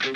Hello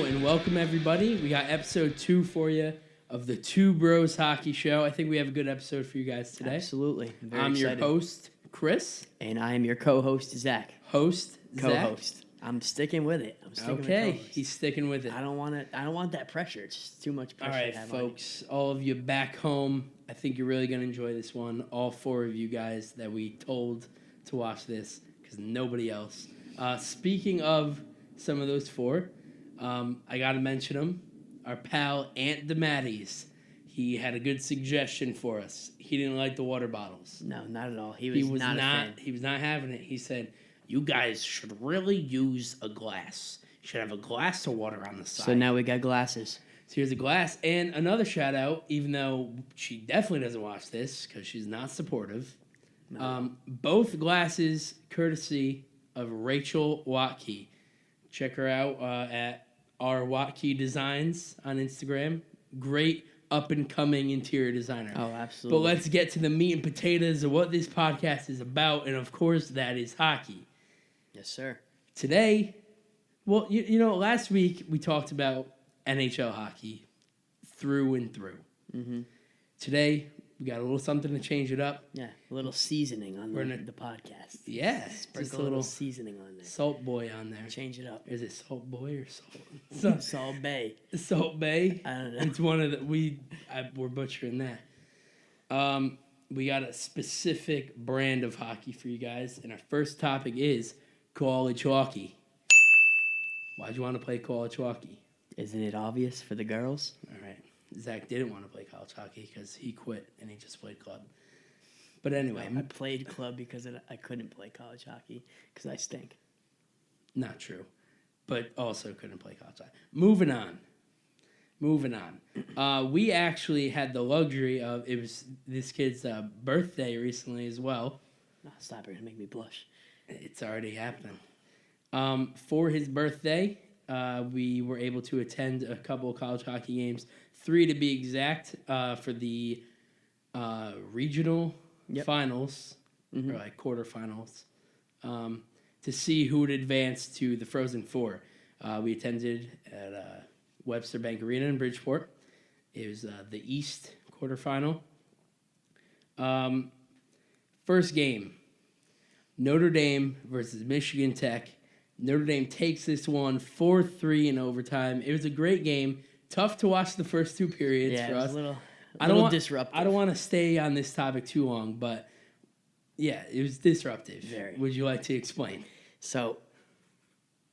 and welcome everybody. We got episode 2 for you of the Two Bros Hockey Show. I think we have a good episode for you guys today. Absolutely. I'm excited. Your host, Chris. And I am your co-host, Zach. Host, co-host. Zach. I'm sticking with it. Okay, he's sticking with it. I don't want that pressure. It's just too much pressure. All right, folks, all of you back home, I think you're really going to enjoy this one. All 4 of you guys that we told to watch this because nobody else. Speaking of some of those 4, I got to mention him. Our pal, Ant DeMatteis. He had a good suggestion for us. He didn't like the water bottles. No, not at all. He was not a fan. He was not having it. He said, you guys should really use a glass. You should have a glass of water on the side. So now we got glasses. So here's a glass. And another shout out, even though she definitely doesn't watch this because she's not supportive. No. Both glasses courtesy of Rachel Watkey. Check her out at our Watkey Designs on Instagram. Great up-and-coming interior designer. Oh, absolutely. But let's get to the meat and potatoes of what this podcast is about, and of course, that is hockey. Yes, sir. Today, well, you know, last week we talked about NHL hockey through and through. Mm-hmm. Today, we got a little something to change it up. Yeah, a little seasoning on the podcast. Yeah, just a little seasoning on there. Salt Boy on there. Change it up. Is it Salt Boy or Salt? Salt Bay. Salt Bay. I don't know. It's one of the we're butchering that. We got a specific brand of hockey for you guys, and our first topic is college hockey. Why'd you want to play college hockey? Isn't it obvious for the girls? All right. Zach didn't want to play college hockey because he quit and he just played club. But anyway. I played club because I couldn't play college hockey because I stink. Not true. But also couldn't play college hockey. Moving on. We actually had the luxury of, it was this kid's birthday recently as well. Oh, stop, you're going to make me blush. It's already happening. For his birthday, we were able to attend a couple of college hockey games. 3 to be exact, for the regional finals, or like quarterfinals, to see who would advance to the Frozen Four. We attended at Webster Bank Arena in Bridgeport. It was the East quarterfinal. First game, Notre Dame versus Michigan Tech. Notre Dame takes this one 4-3 in overtime. It was a great game. Tough to watch the first 2 periods for us. A little disruptive. I don't want to stay on this topic too long, but yeah, it was disruptive. Very. Would you like to explain? So,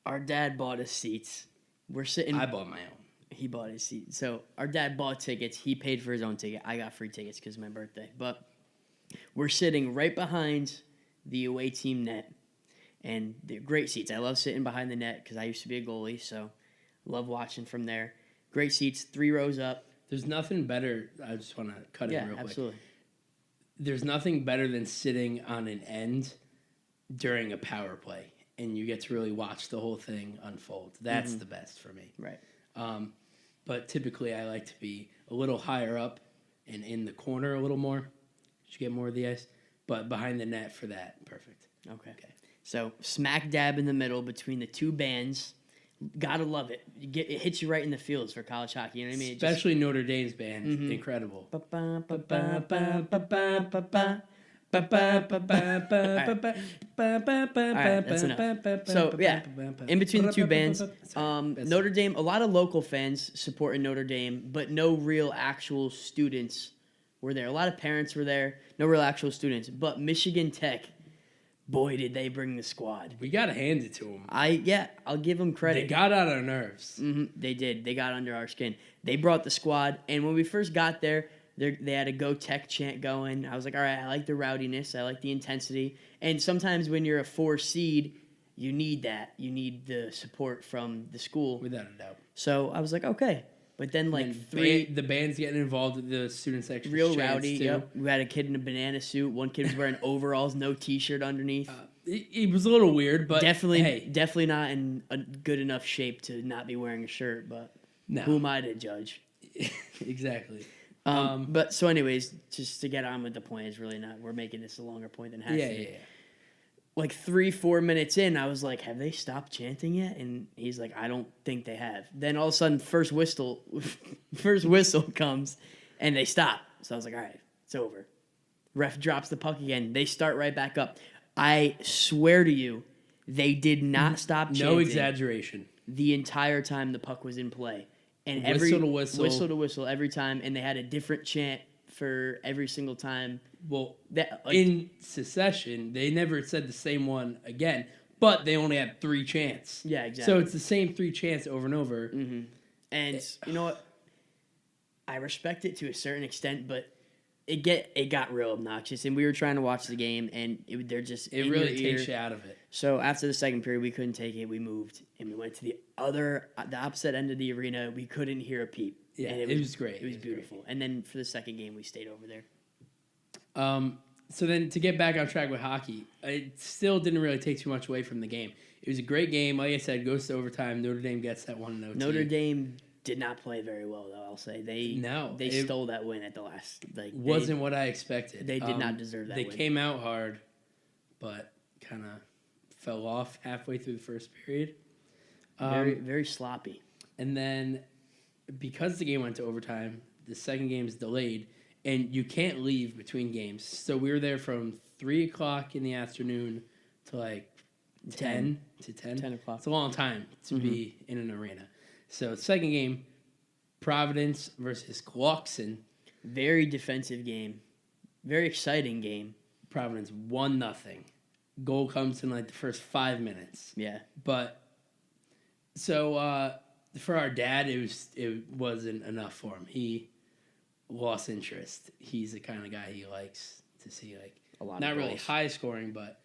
our dad bought us seats. We're sitting. I bought my own. He bought his seat. So, our dad bought tickets. He paid for his own ticket. I got free tickets because of my birthday. But we're sitting right behind the away team net. And they're great seats. I love sitting behind the net because I used to be a goalie, so love watching from there. Great seats, 3 rows up. There's nothing better. I just want to cut in real quick. Absolutely. There's nothing better than sitting on an end during a power play, and you get to really watch the whole thing unfold. That's the best for me. Right. But typically I like to be a little higher up and in the corner a little more. You get more of the ice. But behind the net for that, perfect. Okay. So smack dab in the middle between the 2 bands. Gotta love it. It hits you right in the feels for college hockey. You know what I mean? Especially Notre Dame's band. Incredible. All right, that's enough. So, yeah, in between the 2 bands, Notre Dame, a lot of local fans supporting Notre Dame, but no real actual students were there. A lot of parents were there, no real actual students. But Michigan Tech, boy, did they bring the squad. We got to hand it to them. I'll give them credit. They got on our nerves. They did. They got under our skin. They brought the squad, and when we first got there, they had a Go Tech chant going. I was like, all right, I like the rowdiness. I like the intensity. And sometimes when you're a 4 seed, you need that. You need the support from the school. Without a doubt. So I was like, okay. But then, the band's getting involved with the student section. Real rowdy. Yep. We had a kid in a banana suit. One kid was wearing overalls, no T-shirt underneath. it was a little weird, but definitely not in a good enough shape to not be wearing a shirt. But who am I to judge? Exactly. But so, anyways, just to get on with the point is really not. We're making this a longer point than it has to be. Yeah. Like 3-4 minutes in, I was like, "Have they stopped chanting yet?" And he's like, "I don't think they have." Then all of a sudden, first whistle comes, and they stop. So I was like, "All right, it's over." Ref drops the puck again. They start right back up. I swear to you, they did not stop chanting. No exaggeration. The entire time the puck was in play. And whistle to whistle every time, and they had a different chant for every single time. Well, in succession, they never said the same one again, but they only had 3 chants. Yeah, exactly. So it's the same 3 chants over and over. Mm-hmm. And you know what? I respect it to a certain extent, but it got real obnoxious. And we were trying to watch the game, and it really takes you out of it. So after the second period, we couldn't take it. We moved, and we went to the opposite end of the arena. We couldn't hear a peep. Yeah, and it was great. It was beautiful. Great. And then for the second game, we stayed over there. So then to get back on track with hockey, it still didn't really take too much away from the game. It was a great game. Like I said, goes to overtime. Notre Dame gets that 1 OT. Notre Dame did not play very well, though, I'll say. They stole that win at the last. Wasn't what I expected. They did not deserve that win. They came out hard, but kind of fell off halfway through the first period. Very, very sloppy. And then because the game went to overtime, the second game is delayed, and you can't leave between games. So we were there from 3 o'clock in the afternoon to like 10 o'clock. It's a long time to be in an arena. So second game, Providence versus Clarkson. Very defensive game. Very exciting game. Providence 1-0. Goal comes in like the first 5 minutes. Yeah. But so for our dad, it wasn't enough for him. He lost interest. He's the kind of guy he likes to see like a lot. Not of really high scoring, but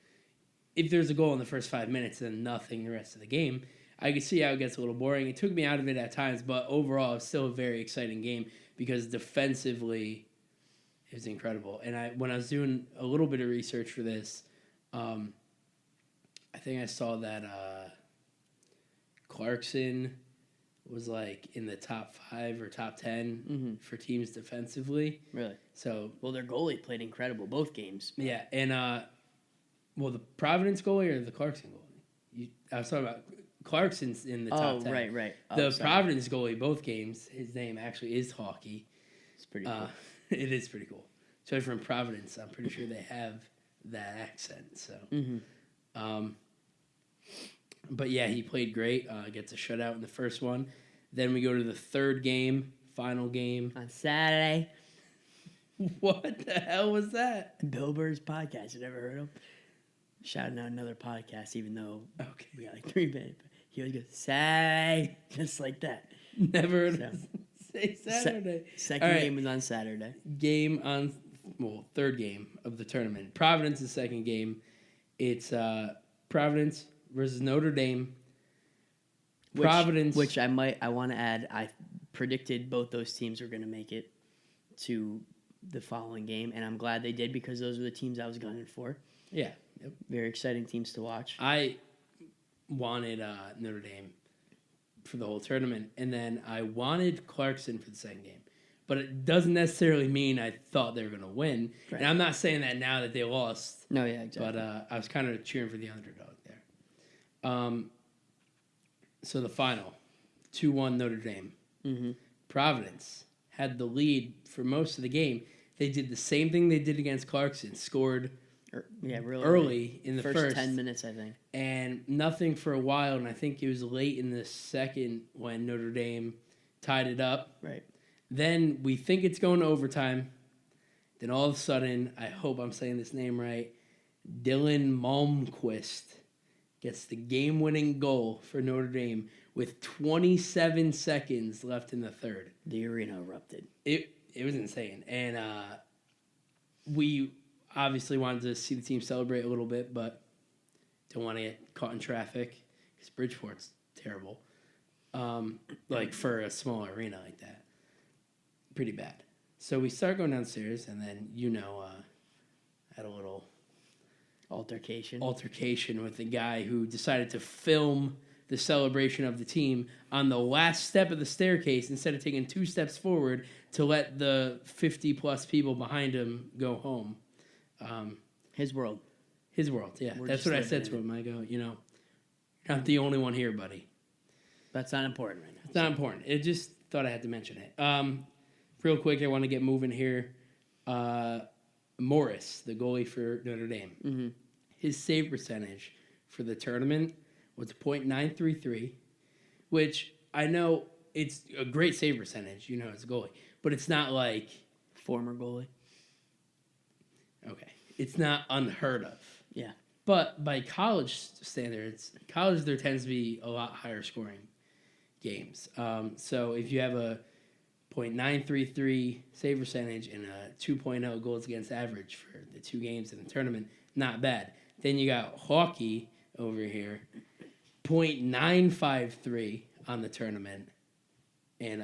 if there's a goal in the first 5 minutes, then nothing the rest of the game. I could see how it gets a little boring. It took me out of it at times, but overall, it's still a very exciting game because defensively, it was incredible. And when I was doing a little bit of research for this, I think I saw that Clarkson was like in the top 5 or top 10 for teams defensively. Really? So, well, their goalie played incredible both games. Yeah, and the Providence goalie or the Clarkson goalie? I was talking about Clarkson's in the top 10. Oh, right. The Providence goalie, both games, his name actually is Hockey. It's pretty cool. It is pretty cool. So from Providence, I'm pretty sure they have that accent. So, but yeah, he played great. Gets a shutout in the first one. Then we go to the third game, final game on Saturday. What the hell was that? Bill Burr's podcast. You never heard him? Shouting out another podcast, even though we got like 3 minutes. He always goes, Saturday, just like that. Never heard him say Saturday. Second game was on Saturday. Third game of the tournament. Providence's second game. It's Providence versus Notre Dame. Which I want to add, I predicted both those teams were going to make it to the following game, and I'm glad they did because those were the teams I was gunning for. Yeah. Yep. Very exciting teams to watch. I wanted Notre Dame for the whole tournament, and then I wanted Clarkson for the second game. But it doesn't necessarily mean I thought they were going to win. Right. And I'm not saying that now that they lost. No, yeah, exactly. But I was kind of cheering for the underdog there. So the final, 2-1 Notre Dame. Mm-hmm. Providence had the lead for most of the game. They did the same thing they did against Clarkson, scored really early in the first 10 minutes, I think. And nothing for a while, and I think it was late in the second when Notre Dame tied it up. Right. Then we think it's going to overtime. Then all of a sudden, I hope I'm saying this name right, Dylan Malmquist gets the game-winning goal for Notre Dame with 27 seconds left in the third. The arena erupted. It was insane. And we obviously wanted to see the team celebrate a little bit, but don't want to get caught in traffic because Bridgeport's terrible. Like for a small arena like that. Pretty bad. So we start going downstairs, and then, I had a little altercation with the guy who decided to film the celebration of the team on the last step of the staircase instead of taking 2 steps forward to let the 50-plus people behind him go home. His world. His world, yeah. We're That's just what I living said to in him. I go, you're not the only one here, buddy. That's not important right now. It's not important. It just thought I had to mention it. Real quick, I want to get moving here. Morris, the goalie for Notre Dame, his save percentage for the tournament was .933, which I know it's a great save percentage, as a goalie, but it's not like... Former goalie. Okay. It's not unheard of. Yeah. But by college standards, there tends to be a lot higher scoring games. So if you have a .933 save percentage and a 2.0 goals against average for the 2 games in the tournament, not bad. Then you got hockey over here, .953 on the tournament and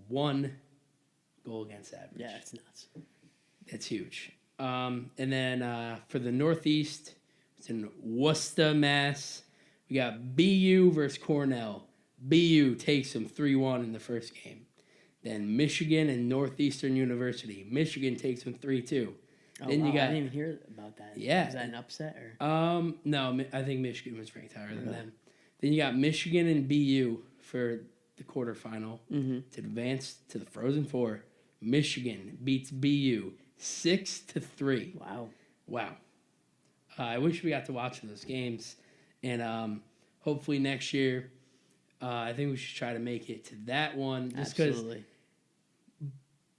1 goal against average. Yeah, it's nuts. That's huge. And then for the Northeast, it's in Worcester, Mass. We got BU versus Cornell. BU takes them 3-1 in the first game. Then Michigan and Northeastern University. Michigan takes them 3-2. Then you got. I didn't even hear about that. Yeah. Was that an upset or? No, I think Michigan was ranked higher than them. Then you got Michigan and BU for the quarterfinal to advance to the Frozen Four. Michigan beats BU 6-3. Wow. I wish we got to watch those games, and hopefully next year. I think we should try to make it to that one. Just because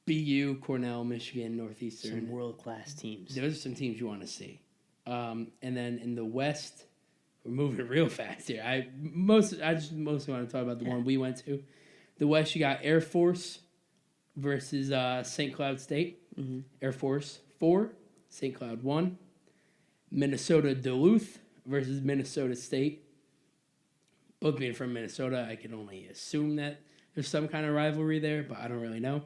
BU, Cornell, Michigan, Northeastern. Some world-class teams. Those are some teams you want to see. And then in the West, we're moving real fast here. I just mostly want to talk about the one we went to. The West, you got Air Force versus St. Cloud State. Air Force 4, St. Cloud 1. Minnesota Duluth versus Minnesota State. Both being from Minnesota, I can only assume that there's some kind of rivalry there, but I don't really know.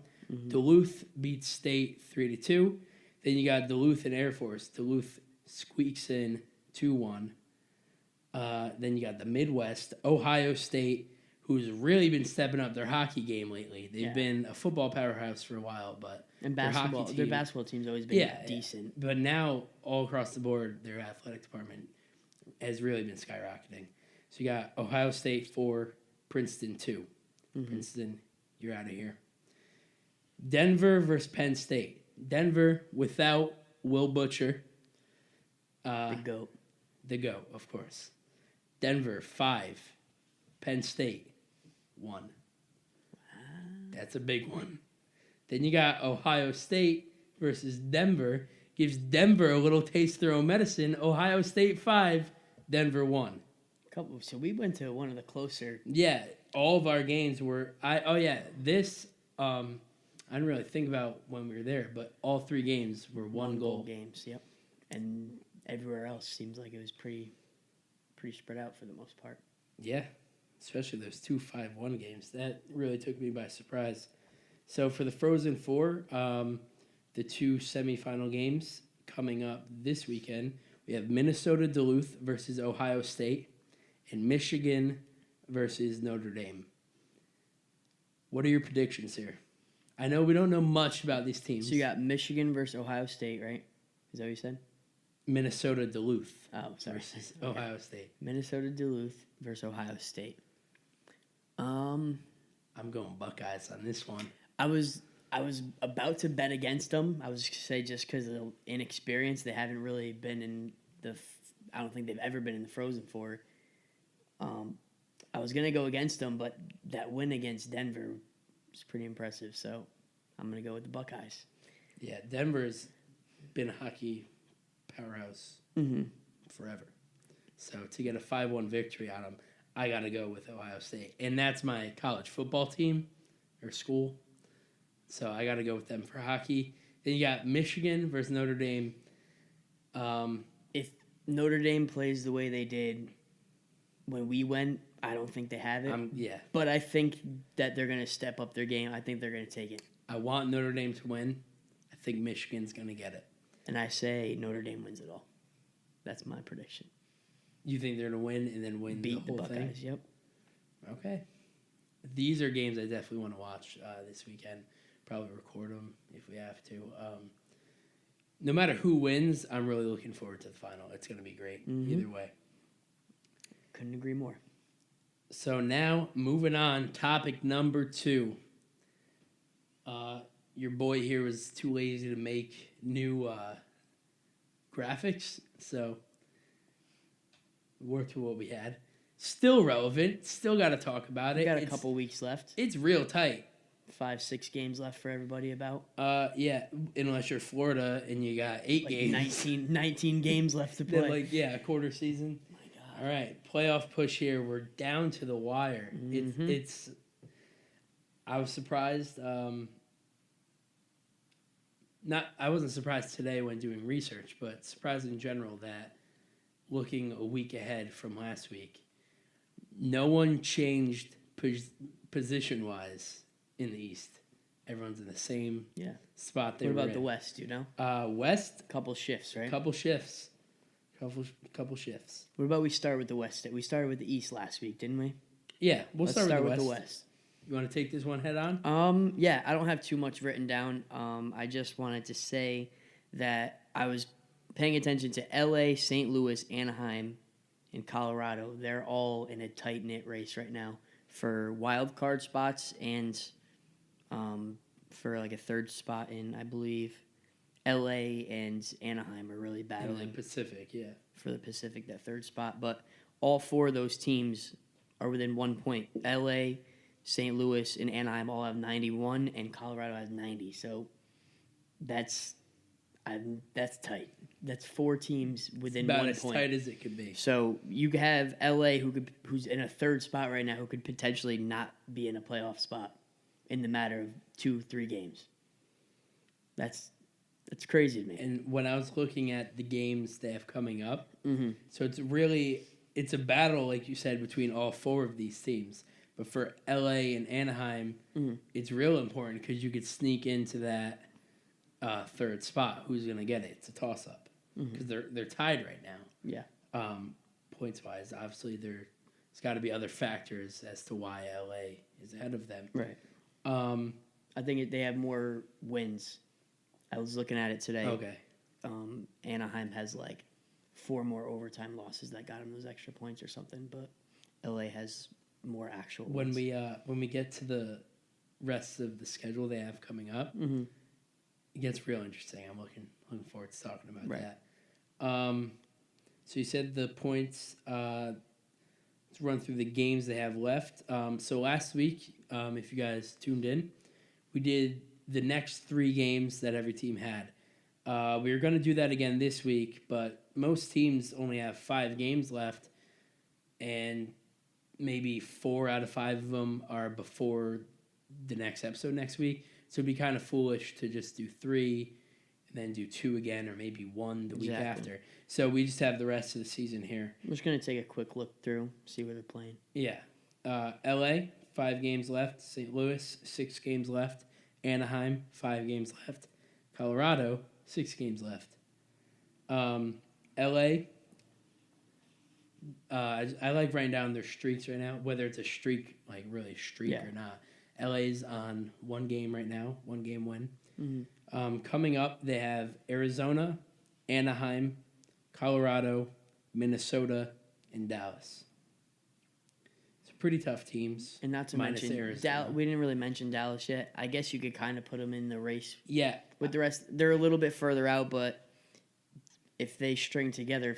Duluth beats State 3-2. Then you got Duluth and Air Force. Duluth squeaks in 2-1. Then you got the Midwest, Ohio State, who's really been stepping up their hockey game lately. They've been a football powerhouse for a while, but and basketball, their basketball team's always been decent. But now all across the board, their athletic department has really been skyrocketing. So you got Ohio State 4, Princeton 2. Princeton, you're out of here. Denver versus Penn State. Denver without Will Butcher. The GOAT. The GOAT, of course. Denver 5, Penn State 1. Wow. That's a big one. Then you got Ohio State versus Denver. Gives Denver a little taste of their own medicine. Ohio State 5, Denver 1. So we went to one of the closer. Yeah, all of our games were. This. I didn't really think about when we were there, but all 3 games were one goal games. Yep, and everywhere else seems like it was pretty spread out for the most part. Yeah, especially those 2 5-1 games. That really took me by surprise. So for the Frozen Four, the 2 semifinal games coming up this weekend, we have Minnesota Duluth versus Ohio State. And Michigan versus Notre Dame. What are your predictions here? I know we don't know much about these teams. So you got Michigan versus Ohio State, right? Is that what you said? Minnesota Duluth. Versus Ohio State. Minnesota Duluth versus Ohio State. I'm going Buckeyes on this one. I was about to bet against them. I was going to say just because of inexperience, they haven't really been in I don't think they've ever been in the Frozen Four. I was going to go against them, but that win against Denver was pretty impressive, so I'm going to go with the Buckeyes. Yeah, Denver's been a hockey powerhouse forever. So to get a 5-1 victory on them, I got to go with Ohio State. And that's my college football team or school. So I got to go with them for hockey. Then you got Michigan versus Notre Dame. If Notre Dame plays the way they did when we went, I don't think they have it. Yeah. But I think that they're going to step up their game. I think they're going to take it. I want Notre Dame to win. I think Michigan's going to get it. And I say Notre Dame wins it all. That's my prediction. You think they're going to win and then win Beat the the whole thing? Buckeyes. Yep. Okay. These are games I definitely want to watch this weekend. Probably record them if we have to. No matter who wins, I'm really looking forward to the final. It's going to be great either way. Couldn't agree more. So now, moving on, topic number 2. Your boy here was too lazy to make new graphics, so worked with what we had. Still relevant. Still got to talk about it. We got a couple weeks left. It's real tight. 5-6 games left for everybody about. Yeah, unless you're Florida and you got 8 games. 19 games left to play. A quarter season. Oh my God. All right, playoff push here. We're down to the wire. It's. I was surprised. I wasn't surprised today when doing research, but surprised in general that looking a week ahead from last week, no one changed position wise in the East. Everyone's in the same spot. What about the West? You know, West, couple shifts, right? Couple shifts. What about we start with the West? We started with the East last week, didn't we? Yeah, we'll Let's start with the the West. You want to take this one head on? Yeah, I don't have too much written down. I just wanted to say that I was paying attention to LA, St. Louis, Anaheim, and Colorado. They're all in a tight-knit race right now for wild card spots and for like a third spot in, I believe, LA and Anaheim are really battling. In the Pacific, yeah. For the Pacific, that third spot. But all 4 of those teams are within 1 point. LA, St. Louis, and Anaheim all have 91, and Colorado has 90. So that's tight. That's 4 teams within about 1 as point. tight as it could be. So you have LA who's in a third spot right now who could potentially not be in a playoff spot in the matter of 2-3 games. That's crazy to me. And when I was looking at the games they have coming up, Mm-hmm. so it's a battle, like you said, between all 4 of these teams. But for LA and Anaheim, it's real important because you could sneak into that third spot. Who's going to get it? It's a toss-up because they're tied right now. Yeah. Points-wise, obviously there's got to be other factors as to why LA is ahead of them. Right. I think they have more wins. I was looking at it today. Okay. Anaheim has like 4 more overtime losses that got them those extra points or something, but LA has more actual wins. When we get to the rest of the schedule they have coming up, it gets real interesting. I'm looking forward to talking about that. So you said the points. Let's run through the games they have left. So last week, if you guys tuned in, we did the next 3 games that every team had. We were going to do that again this week, but most teams only have 5 games left, and maybe 4 out of 5 of them are before the next episode next week. So it'd be kind of foolish to just do 3 and then do 2 again, or maybe 1 the week after. So we just have the rest of the season here. I'm just going to take a quick look through, see where they're playing. Yeah. LA, 5 games left. St. Louis, 6 games left. Anaheim, 5 games left. Colorado, 6 games left. LA, I like writing down their streaks right now, whether it's a streak, like really a streak or not. LA's on 1 game right now, 1 game win. Coming up, they have Arizona, Anaheim, Colorado, Minnesota, and Dallas. It's pretty tough teams. And not to mention, we didn't really mention Dallas yet. I guess you could kind of put them in the race. Yeah. With the rest, they're a little bit further out, but if they string together,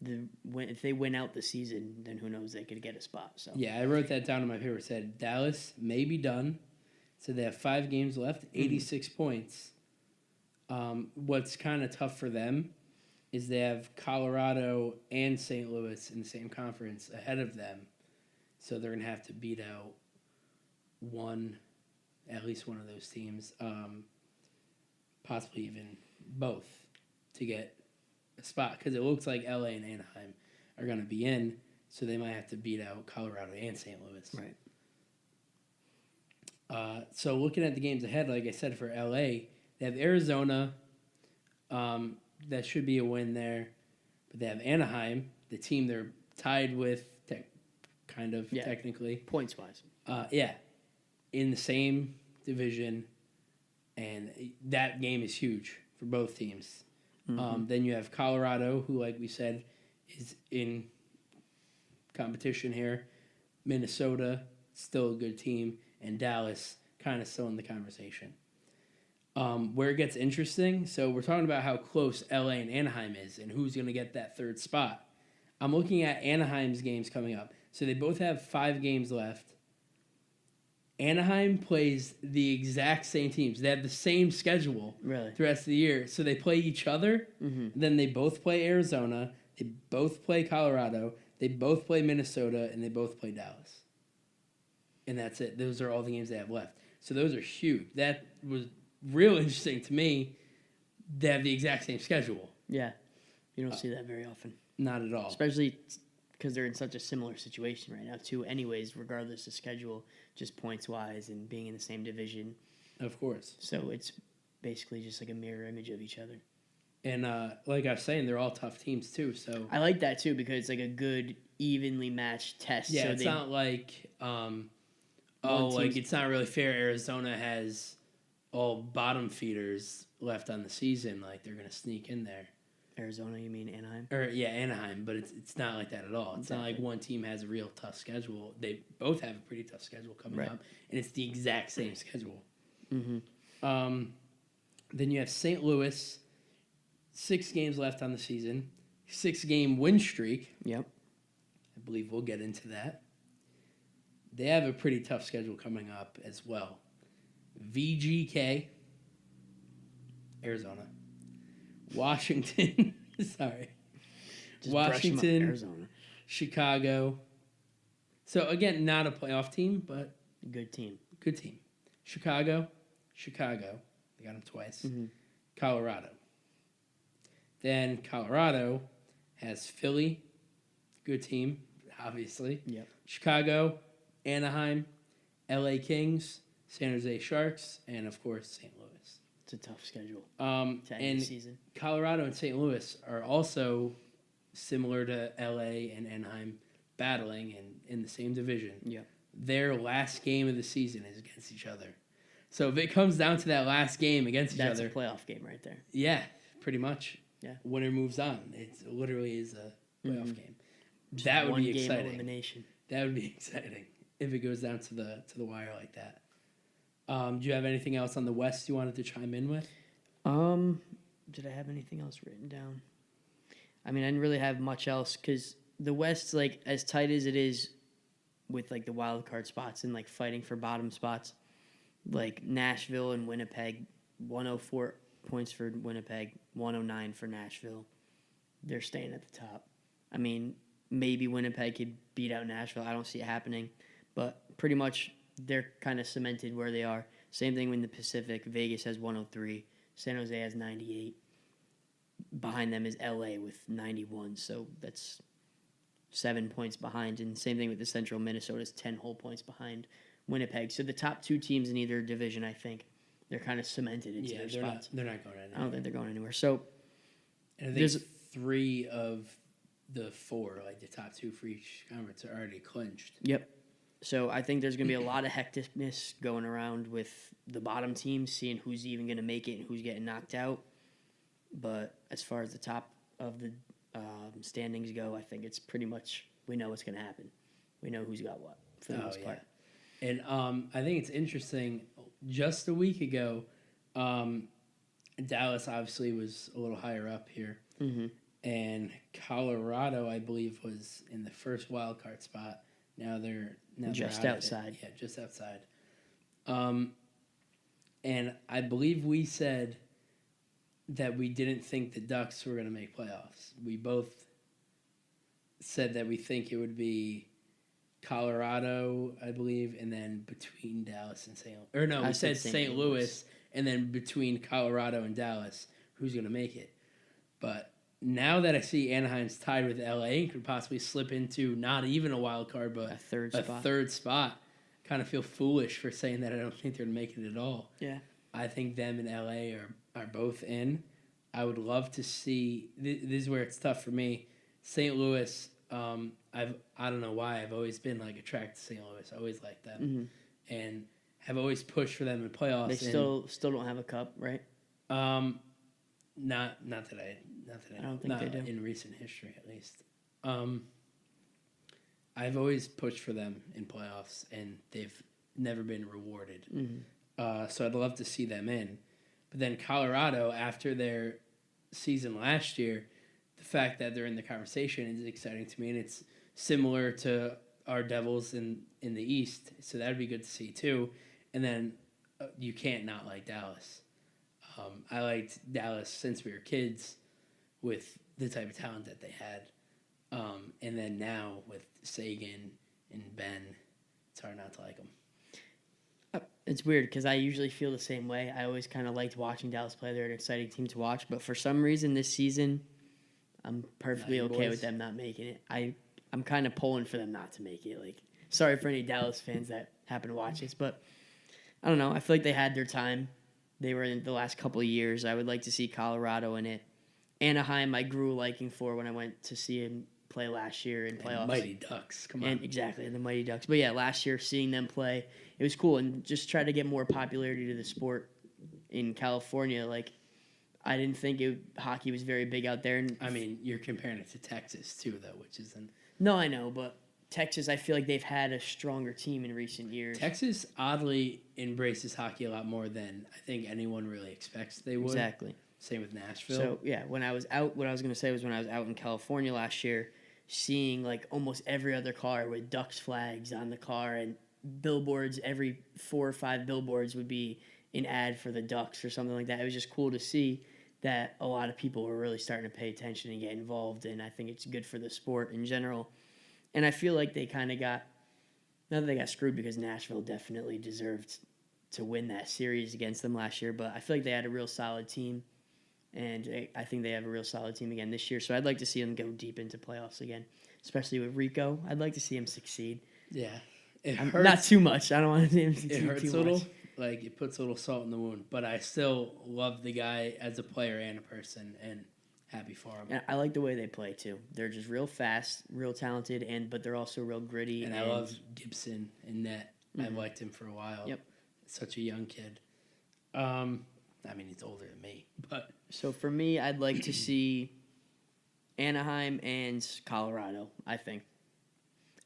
if they win out the season, then who knows, they could get a spot. So yeah, I wrote that down in my paper. It said Dallas may be done. So they have 5 games left, 86 points. What's kind of tough for them is they have Colorado and St. Louis in the same conference ahead of them. So they're going to have to beat out at least one of those teams, possibly even both, to get a spot. Because it looks like LA and Anaheim are going to be in, so they might have to beat out Colorado and St. Louis. Right. So looking at the games ahead, like I said, for LA, they have Arizona. That should be a win there. But they have Anaheim, the team they're tied with, technically. Points wise. In the same division, and that game is huge for both teams. Then you have Colorado, who, like we said, is in competition here. Minnesota, still a good team, and Dallas, kind of still in the conversation. Where it gets interesting, so we're talking about how close LA and Anaheim is and who's going to get that third spot. I'm looking at Anaheim's games coming up. So they both have 5 games left. Anaheim plays the exact same teams. They have the same schedule Really? the rest of the year. So they play each other. Then they both play Arizona. They both play Colorado. They both play Minnesota. And they both play Dallas. And that's it. Those are all the games they have left. So those are huge. That was real interesting to me. They have the exact same schedule. Yeah. You don't see that very often. Not at all. Especially because they're in such a similar situation right now, too, anyways, regardless of schedule, just points-wise and being in the same division. Of course. So it's basically just like a mirror image of each other. And like I was saying, they're all tough teams, too. So I like that, too, because it's like a good, evenly matched test. Yeah, so it's not like, it's not really fair. Arizona has all bottom feeders left on the season. Like, they're going to sneak in there. Arizona, you mean Anaheim? Anaheim, but it's not like that at all. It's not like one team has a real tough schedule. They both have a pretty tough schedule coming up, and it's the exact same schedule. Then you have St. Louis, 6 games left on the season, 6-game win streak. Yep. I believe we'll get into that. They have a pretty tough schedule coming up as well. VGK, Arizona. Washington, Just Washington, Arizona. Chicago. So, again, not a playoff team, but good team. Good team. Chicago. They got them twice. Colorado. Then Colorado has Philly. Good team, obviously. Yep. Chicago, Anaheim, LA Kings, San Jose Sharks, and, of course, St. Louis. It's a tough schedule to end the season. Colorado and St. Louis are also similar to LA and Anaheim, battling in the same division. Yeah. Their last game of the season is against each other. So if it comes down to that last game against each other, that's a playoff game right there. Yeah, pretty much. Yeah. Winner moves on. It literally is a playoff game. Just that would be one-game exciting. Elimination. That would be exciting if it goes down to the wire like that. Do you have anything else on the West you wanted to chime in with? Did I have anything else written down? I mean, I didn't really have much else because the West's like as tight as it is with like the wild card spots and like fighting for bottom spots. Like Nashville and Winnipeg, 104 points for Winnipeg, 109 for Nashville. They're staying at the top. I mean, maybe Winnipeg could beat out Nashville. I don't see it happening, but pretty much they're kind of cemented where they are. Same thing in the Pacific. Vegas has 103. San Jose has 98. Behind them is LA with 91. So that's 7 points behind. And same thing with the Central. Minnesota's 10 whole points behind Winnipeg. So the top 2 teams in either division, I think, they're kind of cemented into their spots. They're not going anywhere. I don't think they're going anywhere. So and I think 3 of the 4, like the top 2 for each conference, are already clinched. Yep. So I think there's going to be a lot of hecticness going around with the bottom teams, seeing who's even going to make it and who's getting knocked out. But as far as the top of the standings go, I think it's pretty much we know what's going to happen. We know who's got what for the most part. And I think it's interesting. Just a week ago, Dallas obviously was a little higher up here. And Colorado, I believe, was in the first wild card spot. Now they're just outside. Yeah, just outside. And I believe we said that we didn't think the Ducks were going to make playoffs. We both said that we think it would be Colorado, I believe, and then between Dallas and St. Louis. Or no, we said St. Louis, and then between Colorado and Dallas, who's going to make it. But now that I see Anaheim's tied with LA and could possibly slip into not even a wild card, but a third spot, kind of feel foolish for saying that I don't think they're going to make it at all. Yeah. I think them and LA are both in. I would love to see. This is where it's tough for me. St. Louis. I don't know why I've always been like attracted to St. Louis. I always liked them, and have always pushed for them in playoffs. They still don't have a cup, right? Not that I don't think they do. in recent history at least. I've always pushed for them in playoffs, and they've never been rewarded. So I'd love to see them in. But then Colorado, after their season last year, the fact that they're in the conversation is exciting to me, and it's similar to our Devils in the East. So that'd be good to see too. And then you can't not like Dallas. I liked Dallas since we were kids with the type of talent that they had. And then now with Sagan and Ben, it's hard not to like them. It's weird because I usually feel the same way. I always kind of liked watching Dallas play. They're an exciting team to watch. But for some reason this season, I'm perfectly okay with them not making it. I'm kind of pulling for them not to make it. Like, sorry for any Dallas fans that happen to watch this, but I don't know. I feel like they had their time. They were in the last couple of years. I would like to see Colorado in it. Anaheim, I grew a liking for when I went to see him play last year in playoffs. And Mighty Ducks, come on. Exactly, the Mighty Ducks. But yeah, last year seeing them play, it was cool, and just try to get more popularity to the sport in California. Like, I didn't think hockey was very big out there. And I mean, you're comparing it to Texas too, though, which isn't. No, I know, but Texas, I feel like they've had a stronger team in recent years. Texas oddly embraces hockey a lot more than I think anyone really expects they would. Exactly. Same with Nashville. So yeah, when I was out, what I was going to say was when I was out in California last year, seeing like almost every other car with Ducks flags on the car and billboards, every 4 or 5 billboards would be an ad for the Ducks or something like that. It was just cool to see that a lot of people were really starting to pay attention and get involved, and I think it's good for the sport in general. And I feel like they kind of got, not that they got screwed because Nashville definitely deserved to win that series against them last year, but I feel like they had a real solid team, and I think they have a real solid team again this year. So I'd like to see them go deep into playoffs again, especially with Rico. I'd like to see him succeed. Yeah. It hurts. Not too much. I don't want him to It hurts too a little. much. Like, it puts a little salt in the wound. But I still love the guy as a player and a person, and happy for him. And I like the way they play, too. They're just real fast, real talented, but they're also real gritty. And I love Gibson in net. I've liked him for a while. Yep. Such a young kid. I mean, he's older than me, but... So for me, I'd like to see Anaheim and Colorado, I think.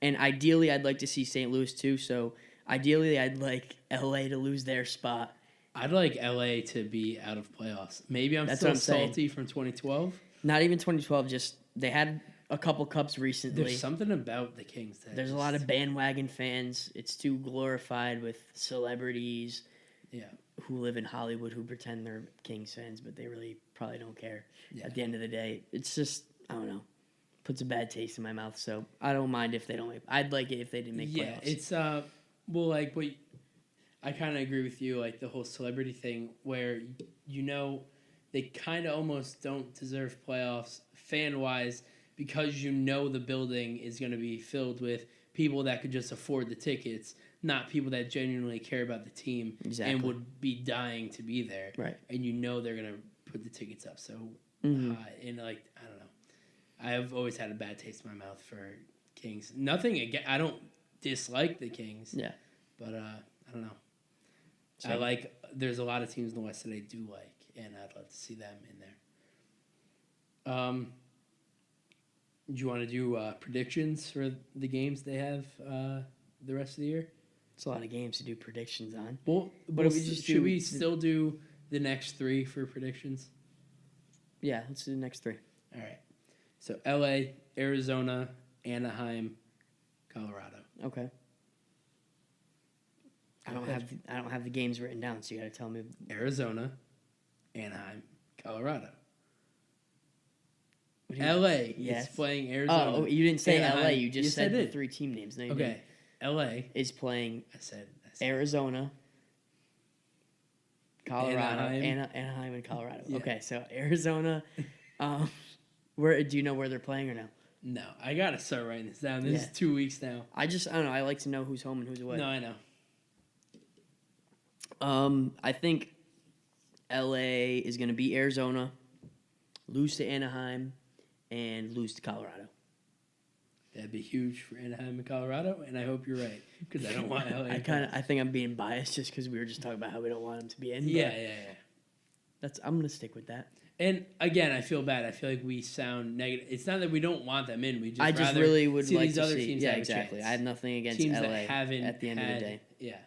And ideally, I'd like to see St. Louis, too. So ideally, I'd like LA to lose their spot. I'd like LA to be out of playoffs. Maybe That's still what I'm saying. salty from 2012. Not even 2012, just they had a couple cups recently. There's something about the Kings that There's a lot of bandwagon fans. It's too glorified with celebrities who live in Hollywood who pretend they're Kings fans, but they really probably don't care. Yeah. At the end of the day, it's just, I don't know, puts a bad taste in my mouth. So I don't mind if they don't make. I'd like it if they didn't make playoffs. Yeah, it's well, like what I kind of agree with you, like the whole celebrity thing, where they kind of almost don't deserve playoffs fan wise because the building is going to be filled with people that could just afford the tickets, not people that genuinely care about the team and would be dying to be there. Right. And they're going to put the tickets up so high. And like, I don't know. I have always had a bad taste in my mouth for Kings. Nothing again. I don't dislike the Kings. Yeah. But I don't know. So, there's a lot of teams in the West that I do like, and I'd love to see them in there. Do you want to do predictions for the games they have the rest of the year? It's a lot of games to do predictions on. Well, but should we still do the next 3 for predictions? Yeah, let's do the next 3. All right. So LA, Arizona, Anaheim, Colorado. Okay. I don't have the games written down, so you got to tell me. Arizona, Anaheim, Colorado. LA is playing Arizona. Oh, you didn't say Anaheim. LA. You just said the did. 3 team names. No, you Okay. didn't. LA is playing I said Arizona, Colorado, Anaheim. Anaheim and Colorado. Yeah. Okay, so Arizona. Where do you know where they're playing or no? No, I gotta start writing this down. This is 2 weeks now. I don't know. I like to know who's home and who's away. No, I know. I think LA is going to beat Arizona. lose to Anaheim, and lose to Colorado. That'd be huge for Anaheim and Colorado, and I hope you're right because I don't want LA. I think I'm being biased just because we were just talking about how we don't want them to be in. Yeah. I'm gonna stick with that. And again, I feel bad. I feel like we sound negative. It's not that we don't want them in. I just really would like these to other see. teams Yeah, have exactly. A chance. I have nothing against Teams LA that haven't at the end of the day. Yeah.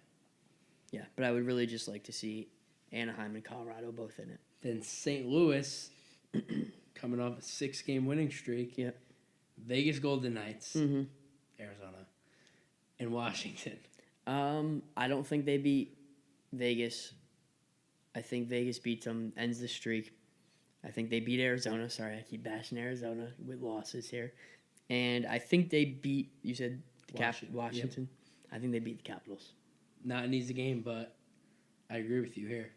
Yeah, but I would really just like to see Anaheim and Colorado both in it. Then St. Louis, coming off a 6-game winning streak. Yep. Vegas Golden Knights, Mm-hmm. Arizona, and Washington. I don't think they beat Vegas. I think Vegas beats them, ends the streak. I think they beat Arizona. Sorry, I keep bashing Arizona with losses here. And I think they beat, you said, Washington. Yep. I think they beat the Capitals. Not an easy game, but I agree with you here.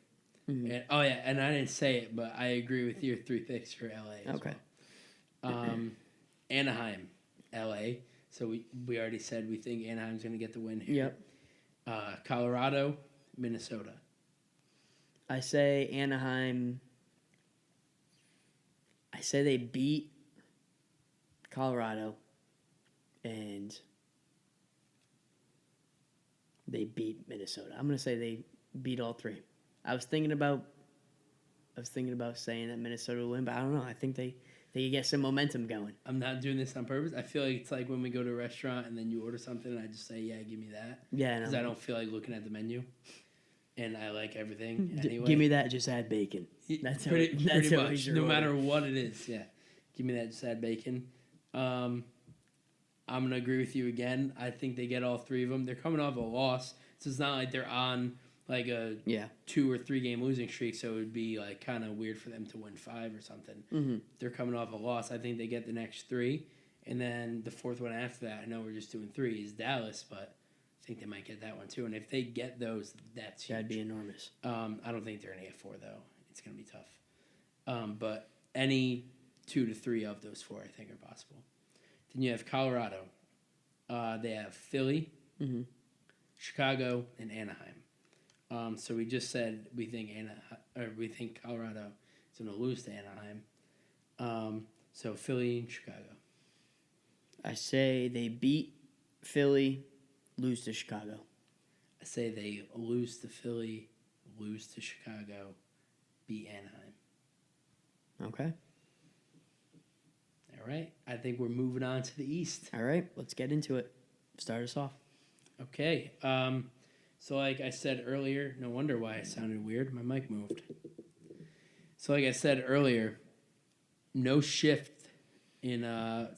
Mm-hmm. And, and I didn't say it, but I agree with your 3 picks for LA as well. Anaheim, LA. So we already said we think Anaheim's going to get the win here. Yep. Colorado, Minnesota. I say Anaheim. I say they beat Colorado and they beat Minnesota. I'm going to say they beat all 3. I was thinking about saying that Minnesota will win, but I don't know. I think they get some momentum going. I'm not doing this on purpose. I feel like it's like when we go to a restaurant and then you order something and I just say, yeah, give me that. Yeah, because I don't feel like looking at the menu. And I like everything anyway. Give me that, just add bacon. That's pretty much. No order. matter what it is, yeah. Give me that, just add bacon. I'm going to agree with you again. I think they get all 3 of them. They're coming off a loss, so it's not like they're on like a 2 or 3 game losing streak, so it would be like kind of weird for them to win 5 or something. Mm-hmm. They're coming off a loss. I think they get the next 3, and then the 4th one after that, I know we're just doing 3, is Dallas, but I think they might get that one too. And if they get those, that's huge. That'd be enormous. I don't think they're going to get 4, though. It's going to be tough. But any 2 to 3 of those 4, I think, are possible. Then you have Colorado. They have Philly, mm-hmm. Chicago, and Anaheim. So we just said we think Colorado is going to lose to Anaheim. So Philly and Chicago. I say they beat Philly, lose to Chicago. I say they lose to Philly, lose to Chicago, beat Anaheim. Okay. All right. I think we're moving on to the East. All right. Let's get into it. Start us off. Okay. So like I said earlier, no wonder why it sounded weird. My mic moved. So like I said earlier, no shift in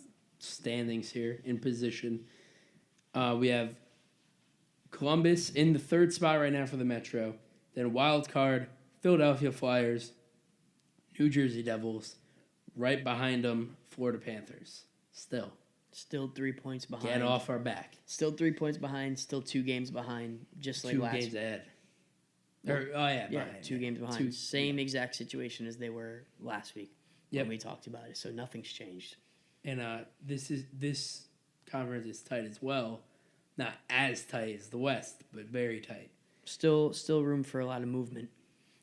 standings here, in position. We have Columbus in the 3rd spot right now for the Metro. Then wild card, Philadelphia Flyers, New Jersey Devils. Right behind them, Florida Panthers. Still 3 points behind. Get off our back. Still 3 points behind. Still 2 games behind. Just like 2 last. 2 games ahead. Yeah, 2 games behind. Same exact situation as they were last week when we talked about it. So nothing's changed. And this conference is tight as well. Not as tight as the West, but very tight. Still room for a lot of movement.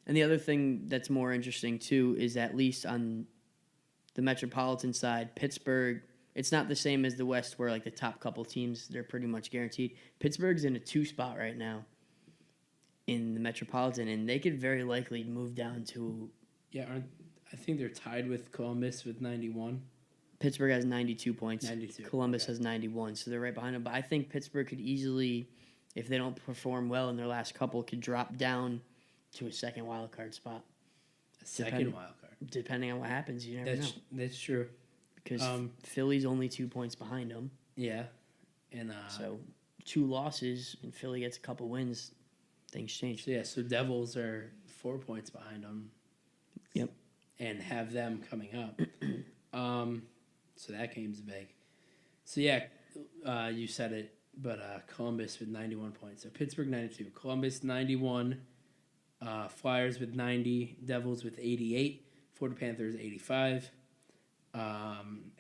And the other thing that's more interesting too is at least on the Metropolitan side, Pittsburgh. It's not the same as the West where like the top couple teams, they're pretty much guaranteed. Pittsburgh's in a 2 spot right now in the Metropolitan, and they could very likely move down to... Yeah, I think they're tied with Columbus with 91. Pittsburgh has 92 points. 92. Columbus has 91, so they're right behind them. But I think Pittsburgh could easily, if they don't perform well in their last couple, could drop down to a 2nd wild card spot. A 2nd wild card. Depending on what happens, you never know. That's true. Because Philly's only 2 points behind them. Yeah. And so 2 losses and Philly gets a couple wins, things change. So Devils are 4 points behind them. Yep. And have them coming up. So that game's big. So you said it, but Columbus with 91 points. So Pittsburgh 92, Columbus 91, Flyers with 90, Devils with 88, Florida Panthers 85.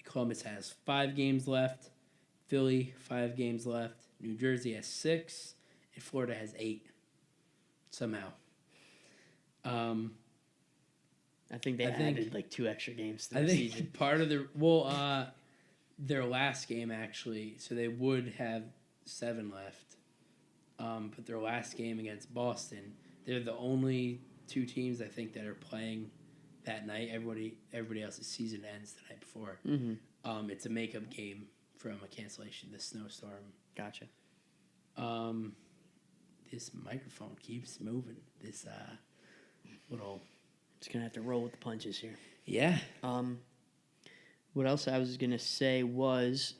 Columbus has 5 games left, Philly 5 games left, New Jersey has 6, and Florida has 8. Somehow. I think they added like 2 extra games to I the think season. part of their last game actually, so they would have 7 left. But their last game against Boston, they're the only 2 teams I think that are playing that night. Everybody else's season ends the night before. Mm-hmm. It's a makeup game from a cancellation, the snowstorm. Gotcha. This microphone keeps moving. This little. Just gonna have to roll with the punches here. Yeah. What else I was gonna say was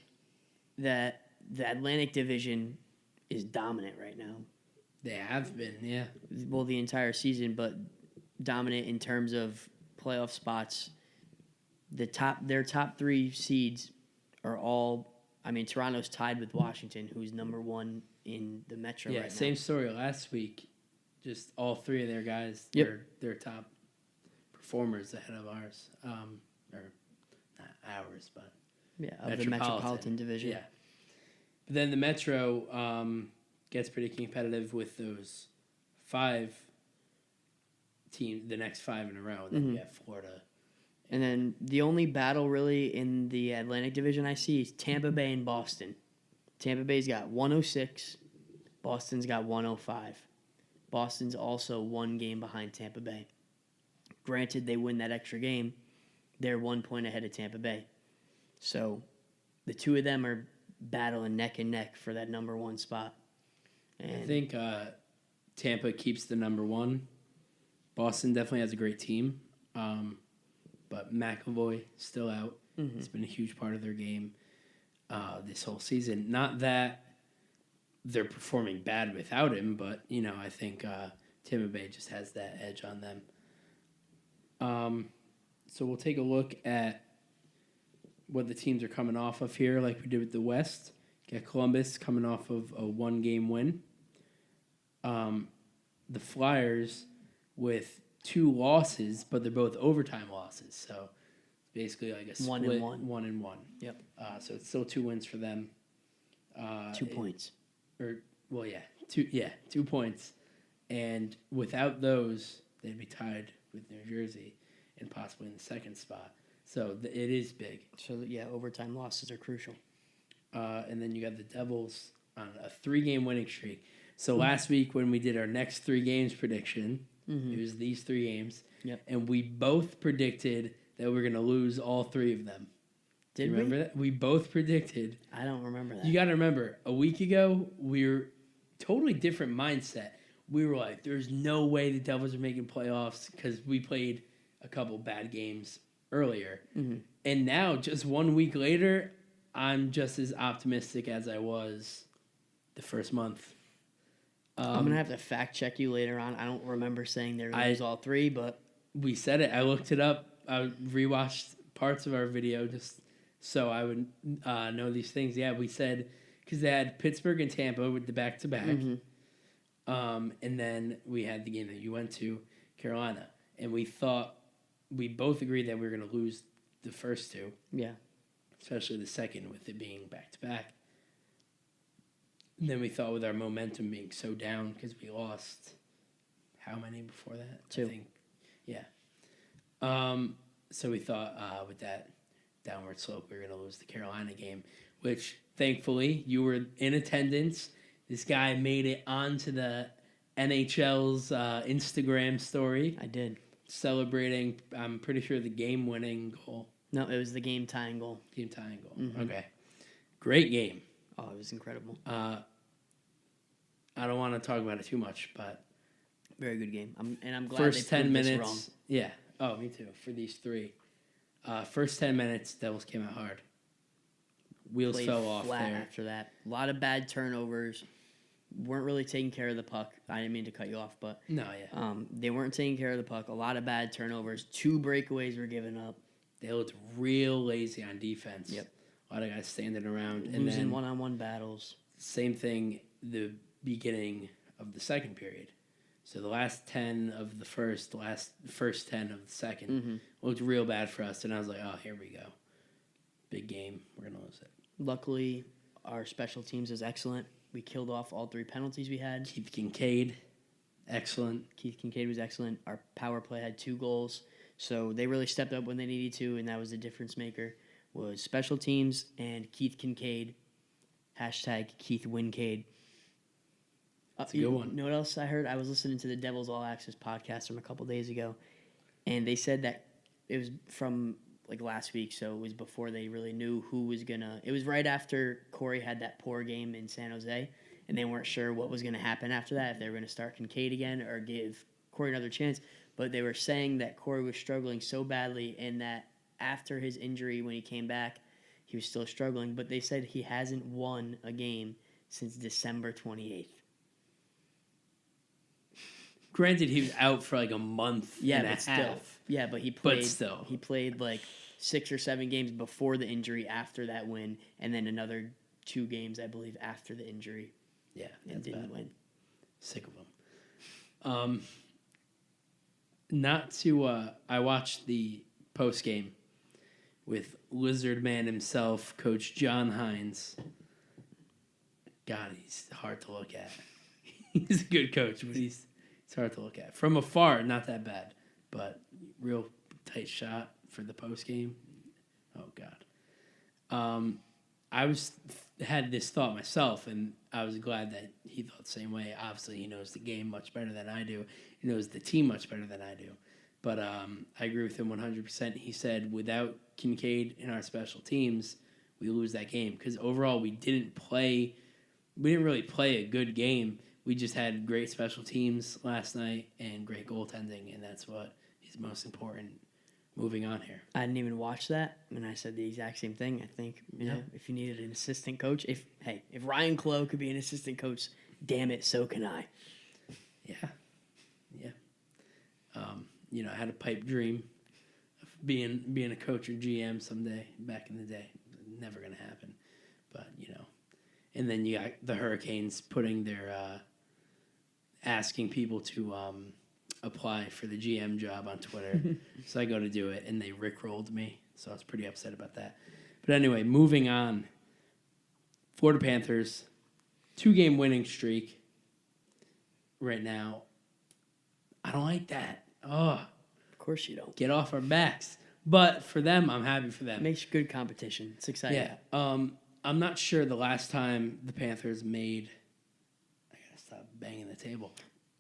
that the Atlantic Division is dominant right now. They have been, yeah. Well, the entire season, but dominant in terms of playoff spots. Their top 3 seeds are all. I mean, Toronto's tied with Washington, who's number 1 in the Metro right now. Same story last week. Just all 3 of their guys, they're top performers ahead of ours. Or not ours, but of the Metropolitan Division. Yeah. But then the Metro gets pretty competitive with those 5 teams, the next 5 in a row. Then we have Florida. And then the only battle really in the Atlantic Division I see is Tampa Bay and Boston. Tampa Bay's got 106. Boston's got 105. Boston's also 1 game behind Tampa Bay. Granted, they win that extra game. They're 1 point ahead of Tampa Bay. So the 2 of them are battling neck and neck for that number 1 spot. And I think Tampa keeps the number 1. Boston definitely has a great team. But McAvoy still out. It's been a huge part of their game this whole season. Not that they're performing bad without him, but, I think Tampa Bay just has that edge on them. So we'll take a look at what the teams are coming off of here, like we did with the West. Got Columbus coming off of a 1-game win. The Flyers with 2 losses, but they're both overtime losses. So basically like a split 1 and 1. 1 and 1. Yep. So it's still 2 wins for them. 2 points. 2 points. And without those, they'd be tied with New Jersey and possibly in the 2nd spot. So it is big. So, overtime losses are crucial. And then you got the Devils on a 3-game winning streak. So last week when we did our next 3 games prediction, it was these 3 games. Yep. And we both predicted that we were going to lose all 3 of them. Did you remember that? We both predicted. I don't remember that. You got to remember, a week ago, we were totally different mindset. We were like, there's no way the Devils are making playoffs because we played a couple bad games earlier. And now, just 1 week later, I'm just as optimistic as I was the first month. I'm going to have to fact check you later on. I don't remember saying there was all 3, but we said it. I looked it up. I rewatched parts of our video just so I would know these things. Yeah, we said because they had Pittsburgh and Tampa with the back-to-back. And then we had the game that you went to, Carolina. And we both agreed that we were going to lose the first 2. Yeah. Especially the second with it being back-to-back. And then we thought with our momentum being so down because we lost how many before that? 2. I think. Yeah. So we thought with that downward slope we were going to lose the Carolina game, which thankfully you were in attendance. This guy made it onto the NHL's Instagram story. I did. Celebrating, I'm pretty sure, the game-winning goal. No, it was the game-tying goal. Game-tying goal. Okay. Great game. Oh, it was incredible. I don't want to talk about it too much, but very good game. I'm glad first they 10 proved minutes. this wrong. Yeah. Oh, me too. For these 3, first 10 minutes, Devils came out hard. Wheels Played fell off flat there. after that. A lot of bad turnovers. Weren't really taking care of the puck. I didn't mean to cut you off, but No, yeah. they weren't taking care of the puck. A lot of bad turnovers. 2 breakaways were given up. They looked real lazy on defense. Yep. A lot of guys standing around. Losing and then one-on-one battles. Same thing the beginning of the second period. So the last 10 of the first 10 of the second looked real bad for us. And I was like, oh, here we go. Big game. We're going to lose it. Luckily, our special teams is excellent. We killed off all 3 penalties we had. Keith Kincaid, excellent. Keith Kincaid was excellent. Our power play had 2 goals. So they really stepped up when they needed to, and that was the difference maker. Was special teams and Keith Kincaid. Hashtag Keith Wincade. That's a good one. You know what else I heard? I was listening to the Devil's All Access podcast from a couple days ago, and they said that it was from like last week, so it was before they really knew who was gonna. It was right after Corey had that poor game in San Jose, and they weren't sure what was gonna happen after that, if they were gonna start Kincaid again or give Corey another chance. But they were saying that Corey was struggling so badly, and that after his injury, when he came back, he was still struggling. But they said he hasn't won a game since December 28th. Granted, he was out for like a month and a half. Yeah, but he played like 6 or 7 games before the injury after that win, and then another 2 games, I believe, after the injury. Yeah, and didn't win. Sick of him. I watched the post game with Lizard Man himself, Coach John Hines. God, he's hard to look at. He's a good coach, but he's hard to look at. From afar, not that bad, but real tight shot for the post game. Oh God. I had this thought myself, and I was glad that he thought the same way. Obviously, he knows the game much better than I do. He knows the team much better than I do. But I agree with him 100%. He said without Kincaid in our special teams, we lose that game. Because overall, we didn't really play a good game. We just had great special teams last night and great goaltending, and that's what is most important moving on here. I didn't even watch that, and I said the exact same thing. I think, you know, if you needed an assistant coach, if Ryan Clough could be an assistant coach, damn it, so can I. Yeah. I had a pipe dream of being a coach or GM someday back in the day. Never going to happen. But, and then you got the Hurricanes putting their asking people to apply for the GM job on Twitter. So I go to do it, and they rickrolled me. So I was pretty upset about that. But anyway, moving on. Florida Panthers, 2-game winning streak right now. I don't like that. Oh, of course you don't. Get off our backs. But for them, I'm happy for them. It makes good competition. It's exciting. Yeah. I'm not sure the last time the Panthers made. I gotta stop banging the table.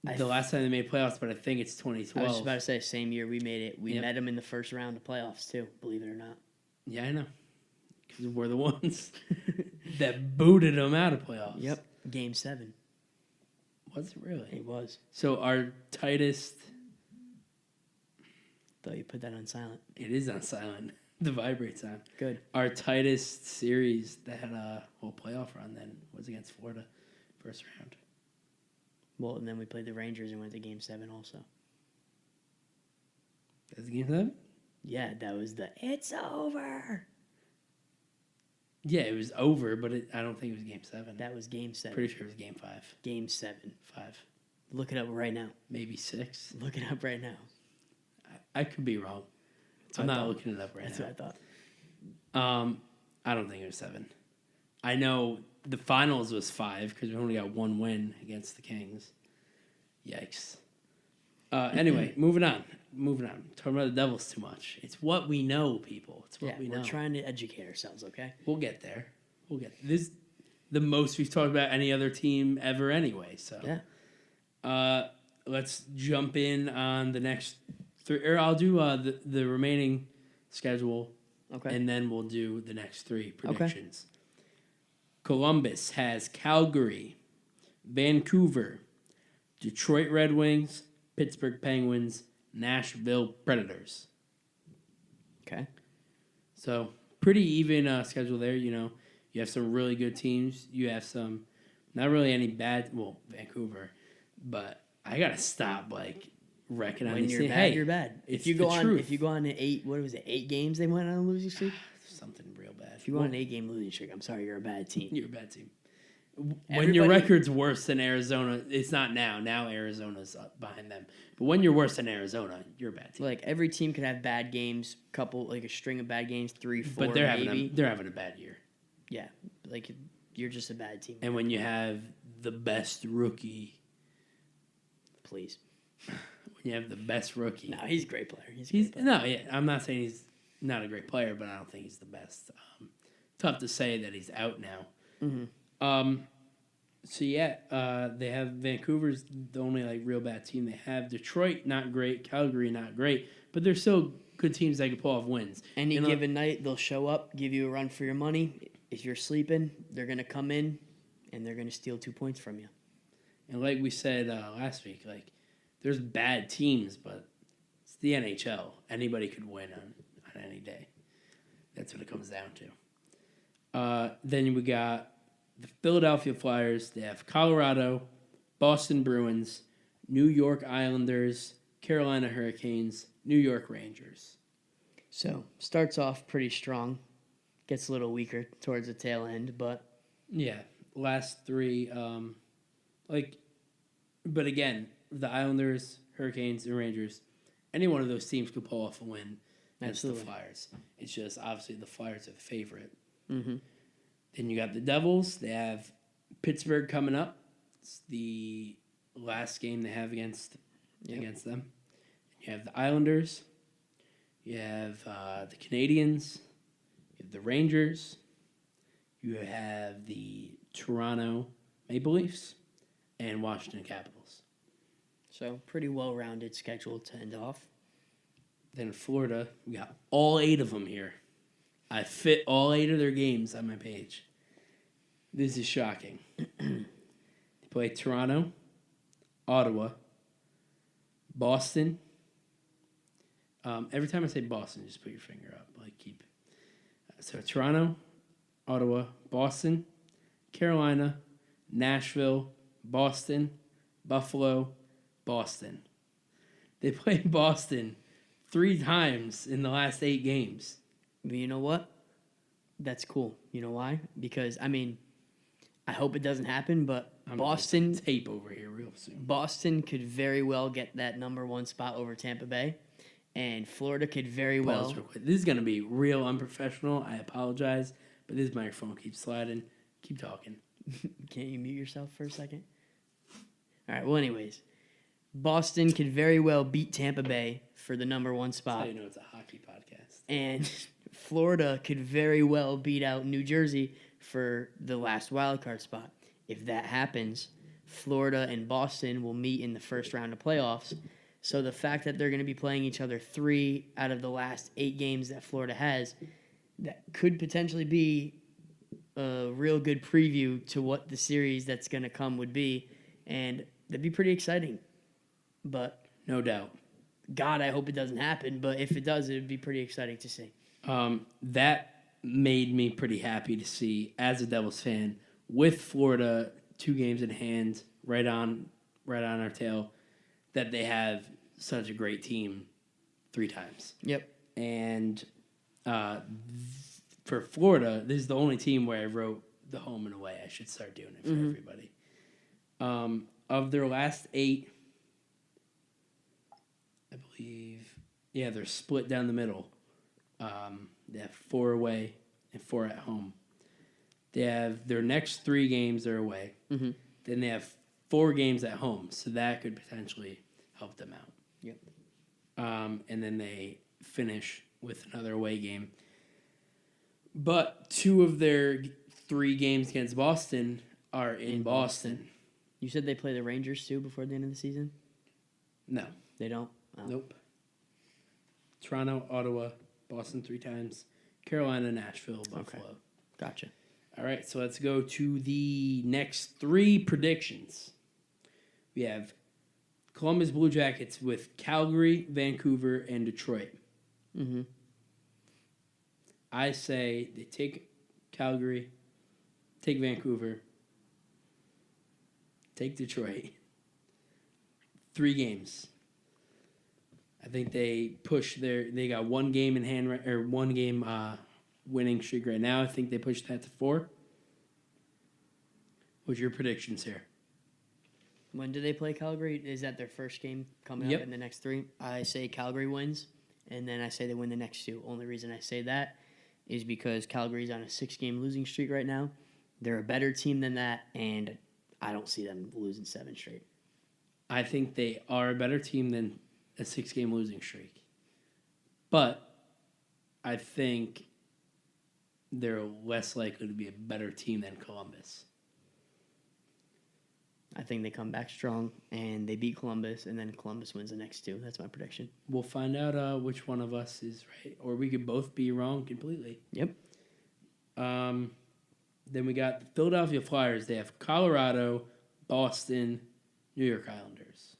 The last time they made playoffs, but I think it's 2012. I was just about to say, same year we made it. We met them in the first round of playoffs too. Believe it or not. Yeah, I know. Because we're the ones that booted them out of playoffs. Yep. Game 7. Was it really? It was. So our tightest. Thought you put that on silent. It is on silent. The vibrates on. Good. Our tightest series that had a whole playoff run then was against Florida, first round. Well, and then we played the Rangers and went to Game 7 also. That's Game 7? Yeah, that was the it's over. Yeah, it was over, but I don't think it was Game 7. That was Game 7. Pretty sure it was Game 5. Game 7. 5. Look it up right now. Maybe 6. Look it up right now. I could be wrong. I'm not looking it up right now. That's what I thought. I don't think it was 7. I know the finals was 5 because we only got 1 win against the Kings. Yikes. Anyway, moving on. Talking about the Devils too much. It's what we know, people. It's what we know. We're trying to educate ourselves, okay? We'll get there. This is the most we've talked about any other team ever anyway. So yeah. Let's jump in on the next 3. Or I'll do the remaining schedule. Okay. And then we'll do the next 3 predictions. Okay. Columbus has Calgary, Vancouver, Detroit Red Wings, Pittsburgh Penguins, Nashville Predators. Okay. So pretty even schedule there. You have some really good teams. You have some not really any bad. Well, Vancouver, but I gotta stop wrecking on when these you're things. bad, Hey, you're bad. If you go on an 8 games they went on a losing streak. Something real bad. If you go on an 8-game losing streak, I'm sorry, you're a bad team. You're a bad team. When your record's worse than Arizona, it's not now. Now Arizona's up behind them. But when you're worse than Arizona, you're a bad team. Every team could have bad games, a string of bad games, 3, 4, but they're maybe. having a bad year. Yeah, you're just a bad team. And when you have the best rookie, please, when you have the best rookie. No, he's a great player. No, yeah. I'm not saying he's not a great player, but I don't think he's the best. Tough to say that he's out now. Mm-hmm. So yeah, they have Vancouver's the only like real bad team they have. Detroit not great, Calgary not great, but they're still good teams that can pull off wins. Any given night, they'll show up, give you a run for your money. If you're sleeping, they're gonna come in, and they're gonna steal 2 points from you. And like we said last week, like there's bad teams, but it's the NHL. Anybody could win on any day. That's what it comes down to. Then we got the Philadelphia Flyers. They have Colorado, Boston Bruins, New York Islanders, Carolina Hurricanes, New York Rangers. So, starts off pretty strong. Gets a little weaker towards the tail end, but... Yeah, last three, but again, the Islanders, Hurricanes, and Rangers, any one of those teams could pull off a win against the Flyers. It's just, obviously, the Flyers are the favorite. Mm-hmm. Then you got the Devils. They have Pittsburgh coming up. It's the last game they have against them. You have the Islanders. You have the Canadiens. You have the Rangers. You have the Toronto Maple Leafs and Washington Capitals. So, pretty well-rounded schedule to end off. Then Florida, we got all 8 of them here. I fit all 8 of their games on my page. This is shocking. They play Toronto, Ottawa, Boston. Every time I say Boston, just put your finger up. So Toronto, Ottawa, Boston, Carolina, Nashville, Boston, Buffalo, Boston. They played Boston 3 times in the last 8 games. But you know what? That's cool. You know why? Because, I hope it doesn't happen, but Boston... tape over here real soon. Boston could very well get that number 1 spot over Tampa Bay, and Florida could very well... This is going to be real unprofessional. I apologize, but this microphone keeps sliding. Keep talking. Can't you mute yourself for a second? All right, well, anyways. Boston could very well beat Tampa Bay for the number 1 spot. That's how you know it's a hockey podcast. And Florida could very well beat out New Jersey for the last wildcard spot. If that happens, Florida and Boston will meet in the first round of playoffs. So the fact that they're going to be playing each other 3 out of the last 8 games that Florida has, that could potentially be a real good preview to what the series that's going to come would be. And that'd be pretty exciting. But no doubt. God, I hope it doesn't happen. But if it does, it would be pretty exciting to see. That made me pretty happy to see, as a Devils fan, with Florida 2 games in hand, right on our tail, that they have such a great team 3 times. Yep. And for Florida, this is the only team where I wrote the home and away. I should start doing it for everybody. Of their last 8, I believe, they're split down the middle. They have 4 away and 4 at home. They have their next 3 games are away. Mm-hmm. Then they have 4 games at home, so that could potentially help them out. Yep. And then they finish with another away game. But 2 of their 3 games against Boston are in Boston. You said they play the Rangers too before the end of the season? No. They don't? Oh. Nope. Toronto, Ottawa, Boston 3 times, Carolina, Nashville, Buffalo. Okay. Gotcha. All right, so let's go to the next 3 predictions. We have Columbus Blue Jackets with Calgary, Vancouver, and Detroit. Mm-hmm. I say they take Calgary, take Vancouver, take Detroit. 3 games. I think they they got 1 game in hand, or 1 game winning streak right now. I think they pushed that to 4. What's your predictions here? When do they play Calgary? Is that their first game coming up in the next 3? I say Calgary wins, and then I say they win the next 2. Only reason I say that is because Calgary's on a 6-game losing streak right now. They're a better team than that, and I don't see them losing 7 straight. I think they are a better team than a 6-game losing streak. But I think they're less likely to be a better team than Columbus. I think they come back strong and they beat Columbus, and then Columbus wins the next 2. That's my prediction. We'll find out which one of us is right, or we could both be wrong completely. Yep. Then we got the Philadelphia Flyers. They have Colorado, Boston, New York Islanders.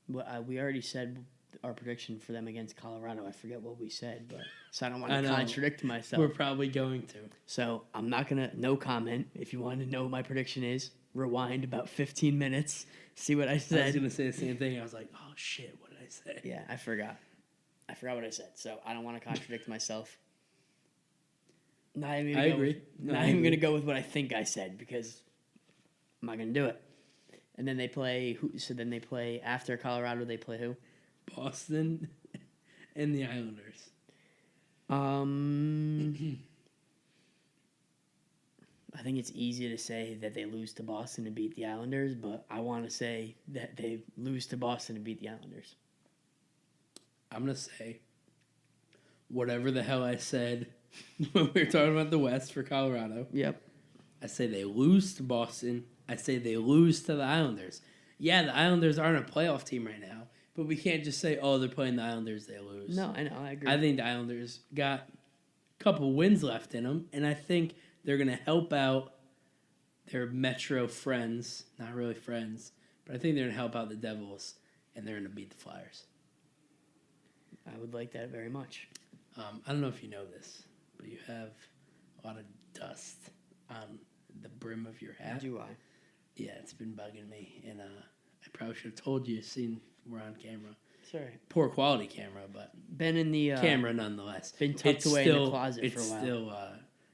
Well, we already said our prediction for them against Colorado. I forget what we said, but so I don't want to contradict myself. We're probably going to. So I'm not going to, no comment. If you want to know what my prediction is, rewind about 15 minutes, see what I said. I was going to say the same thing. I was like, oh, shit, what did I say? Yeah, I forgot. I forgot what I said. So I don't want to contradict myself. I agree. Not even going to go with what I think I said because I'm not going to do it. And then they play, so then they play, after Colorado, they play who? Boston and the Islanders. I think it's easy to say that they lose to Boston and beat the Islanders, but I want to say that they lose to Boston and beat the Islanders. I'm going to say whatever the hell I said when we were talking about the West for Colorado. Yep. I say they lose to Boston. I say they lose to the Islanders. Yeah, the Islanders aren't a playoff team right now, but we can't just say, oh, they're playing the Islanders, they lose. No, I know, I agree. I think the Islanders got a couple wins left in them, and I think they're going to help out their Metro friends. Not really friends, but I think they're going to help out the Devils, and they're going to beat the Flyers. I would like that very much. I don't know if you know this, but you have a lot of dust on the brim of your hat. Do I? Yeah, it's been bugging me, and I probably should have told you, seeing we're on camera. Sorry. Poor quality camera, but been in the camera nonetheless. Been tucked away in the closet for a while. It's still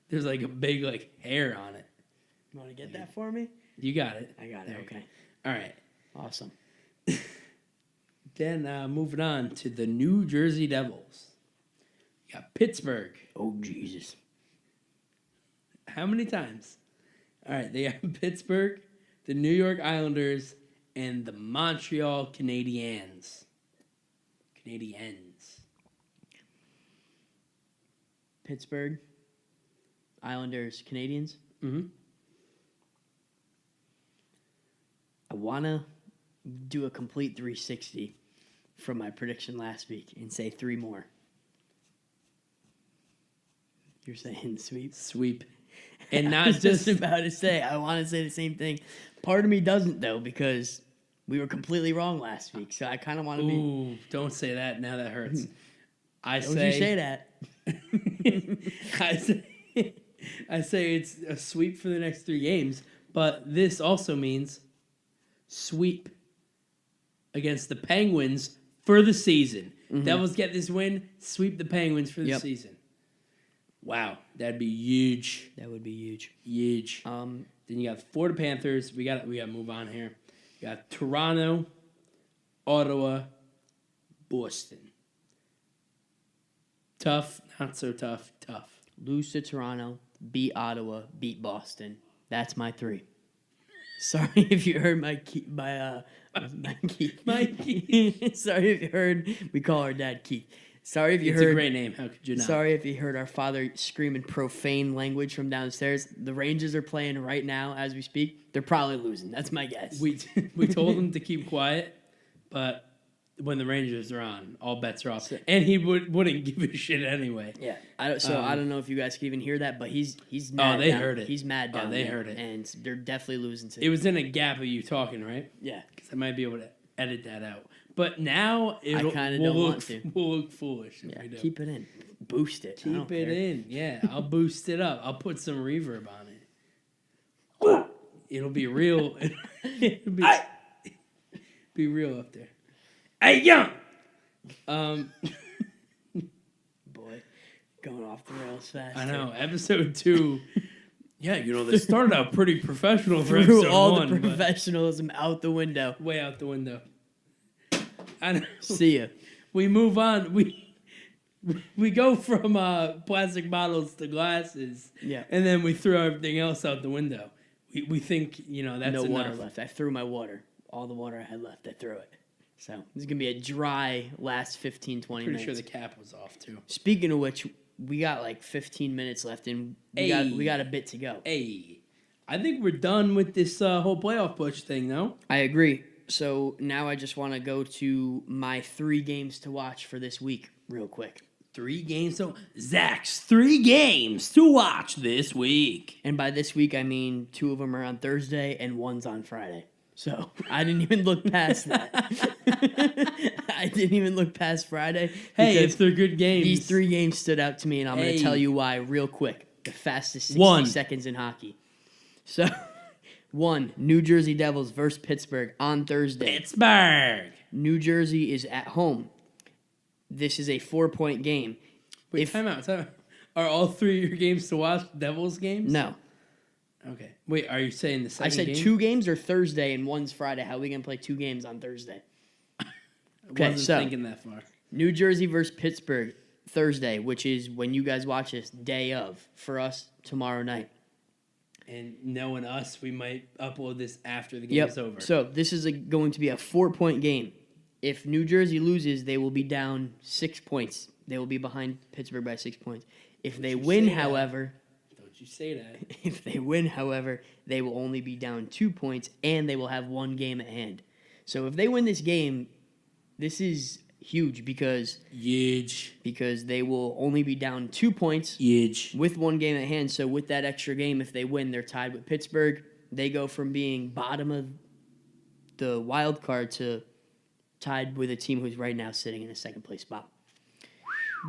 there's like a big hair on it. You want to get that for me? You got it. I got it. Okay. All right. Awesome. Then moving on to the New Jersey Devils. You got Pittsburgh. Oh Jesus. How many times? All right, they have Pittsburgh, the New York Islanders, and the Montreal Canadiens. Pittsburgh, Islanders, Canadiens. Mm-hmm. I want to do a complete 360 from my prediction last week and say 3 more. You're saying sweep? And not just about to say, I want to say the same thing. Part of me doesn't, though, because we were completely wrong last week. So I kind of want to be. Ooh, don't say that. Now that hurts. Don't you say that. I say it's a sweep for the next 3 games, but this also means sweep against the Penguins for the season. Mm-hmm. Devils get this win, sweep the Penguins for the season. Wow, that'd be huge. That would be huge. Huge. Then you got Florida Panthers. We got to move on here. You got Toronto, Ottawa, Boston. Tough, not so tough. Tough. Lose to Toronto, beat Ottawa, beat Boston. That's my 3. Sorry if you heard my Keith. Sorry if you heard. We call our dad Keith. Sorry if you heard. It's a great name. How could you not? Sorry if you heard our father screaming profane language from downstairs. The Rangers are playing right now as we speak. They're probably losing. That's my guess. We told him to keep quiet, but when the Rangers are on, all bets are off. And he wouldn't give a shit anyway. Yeah. I don't know if you guys can even hear that, but he's mad. Oh, they heard it. He's mad down there. They heard it. And they're definitely losing today. It was in a gap of you talking, right? Yeah. Because I might be able to edit that out. But now I kind of don't want to. We'll look foolish if we do. Keep it in. Boost it. Keep it in. Yeah, I'll boost it up. I'll put some reverb on it. It'll be real. It'll be real up there. Hey, young! Boy, going off the rails fast. I know. Episode 2. Yeah, they started out pretty professional for episode 1. All the professionalism out the window. Way out the window. I know. See ya. We move on. We go from plastic bottles to glasses. Yeah. And then we throw everything else out the window. We think, that's no enough. water left. I threw my water all the water I had left. I threw it. So this is going to be a dry last 15, 20 Pretty minutes. sure the cap was off, too. Speaking of which, we got like 15 minutes left, and we got a bit to go. Hey, I think we're done with this whole playoff push thing, no? I agree. So now I just want to go to my 3 games to watch for this week real quick. 3 games. So Zach's 3 games to watch this week. And by this week, I mean 2 of them are on Thursday and 1's on Friday. So I didn't even look past that. I didn't even look past Friday. Hey, if they're good games. These 3 games stood out to me, and I'm going to tell you why real quick. The fastest 60 1 seconds in hockey. So, 1, New Jersey Devils versus Pittsburgh on Thursday. Pittsburgh. New Jersey is at home. This is a 4-point game. Wait, time out. Are all 3 of your games to watch Devils games? No. Okay. Wait, are you saying the second I said game? 2 games are Thursday and 1's Friday. How are we going to play 2 games on Thursday? I wasn't thinking that far. New Jersey versus Pittsburgh Thursday, which is when you guys watch this, day of. For us, tomorrow night. And knowing us, we might upload this after the game is over. So this is going to be a 4-point game. If New Jersey loses, they will be down 6 points. They will be behind Pittsburgh by 6 points. If they win, however... Don't you say that. If they win, however, they will only be down 2 points, and they will have 1 game at hand. So if they win this game, this is huge because they will only be down 2 points with 1 game at hand. So with that extra game, if they win, they're tied with Pittsburgh. They go from being bottom of the wild card to tied with a team who's right now sitting in a second place spot.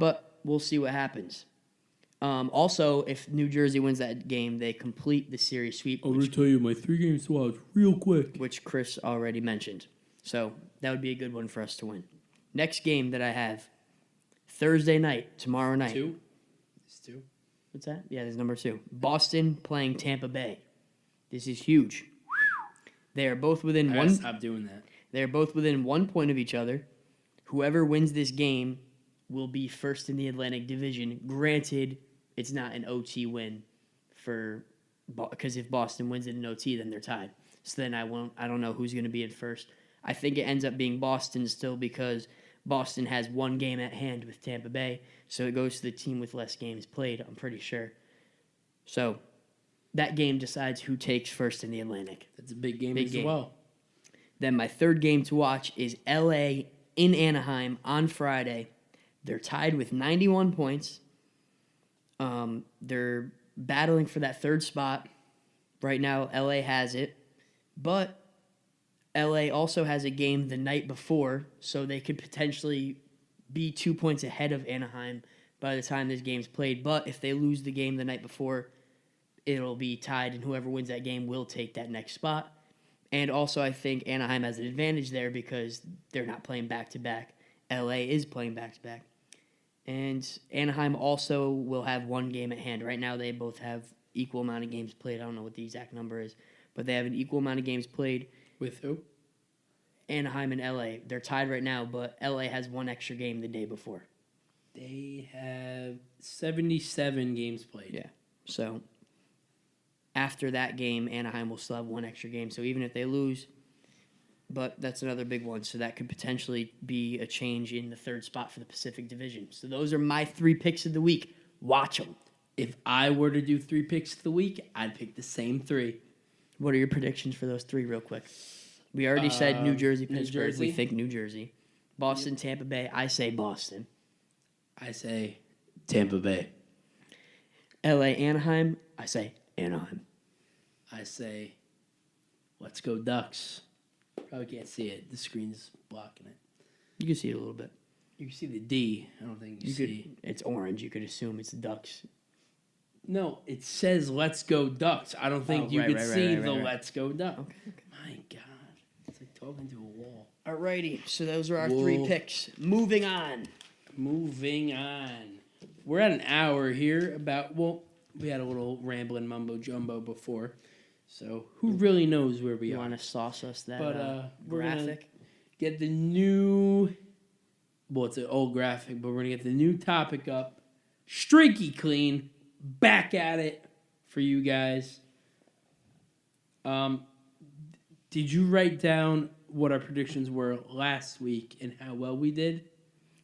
But we'll see what happens. Also, if New Jersey wins that game, they complete the series sweep. I'm going to tell you my 3 games to watch real quick. Which Chris already mentioned. So that would be a good one for us to win. Next game that I have, Thursday night, tomorrow night. 2? It's 2. What's that? Yeah, there's number 2. Boston playing Tampa Bay. This is huge. They are both within one. Stop doing that. They are both within 1 point of each other. Whoever wins this game will be first in the Atlantic Division. Granted, it's not an OT win because if Boston wins it in OT, then they're tied. So then I don't know who's going to be in first. I think it ends up being Boston still because Boston has 1 game at hand with Tampa Bay, so it goes to the team with less games played, I'm pretty sure. So that game decides who takes first in the Atlantic. That's a big game as well. Then my 3rd game to watch is LA in Anaheim on Friday. They're tied with 91 points. They're battling for that 3rd spot. Right now, LA has it. But LA also has a game the night before, so they could potentially be 2 points ahead of Anaheim by the time this game's played. But if they lose the game the night before, it'll be tied, and whoever wins that game will take that next spot. And also, I think Anaheim has an advantage there because they're not playing back-to-back. LA is playing back-to-back. And Anaheim also will have 1 game at hand. Right now, they both have equal amount of games played. I don't know what the exact number is, but they have an equal amount of games played. With who? Anaheim and LA. They're tied right now, but LA has 1 extra game the day before. They have 77 games played. Yeah. So after that game, Anaheim will still have 1 extra game. So even if they lose, but that's another big one. So that could potentially be a change in the 3rd spot for the Pacific Division. So those are my 3 picks of the week. Watch them. If I were to do 3 picks of the week, I'd pick the same 3. What are your predictions for those 3 real quick? We already said New Jersey, New Pittsburgh. Jersey? We think New Jersey. Boston, Tampa Bay. I say Boston. I say Tampa Bay. LA, Anaheim. I say Anaheim. I say let's go Ducks. Probably can't see it. The screen's blocking it. You can see it a little bit. You can see the D. I don't think you see. It's orange. You could assume it's Ducks. No, it says "Let's Go Ducks." I don't think you could see the right. "Let's Go Ducks." Okay. My God, it's like talking to a wall. Alrighty, so those are our 3 picks. Moving on. We're at an hour here. We had a little rambling mumbo jumbo before, so who really knows where we You are? want to sauce us that We're gonna graphic? get the new. Well, it's an old graphic, but we're gonna get the new topic up. Streaky clean. Back at it for you guys. Did you write down what our predictions were last week and how well we did?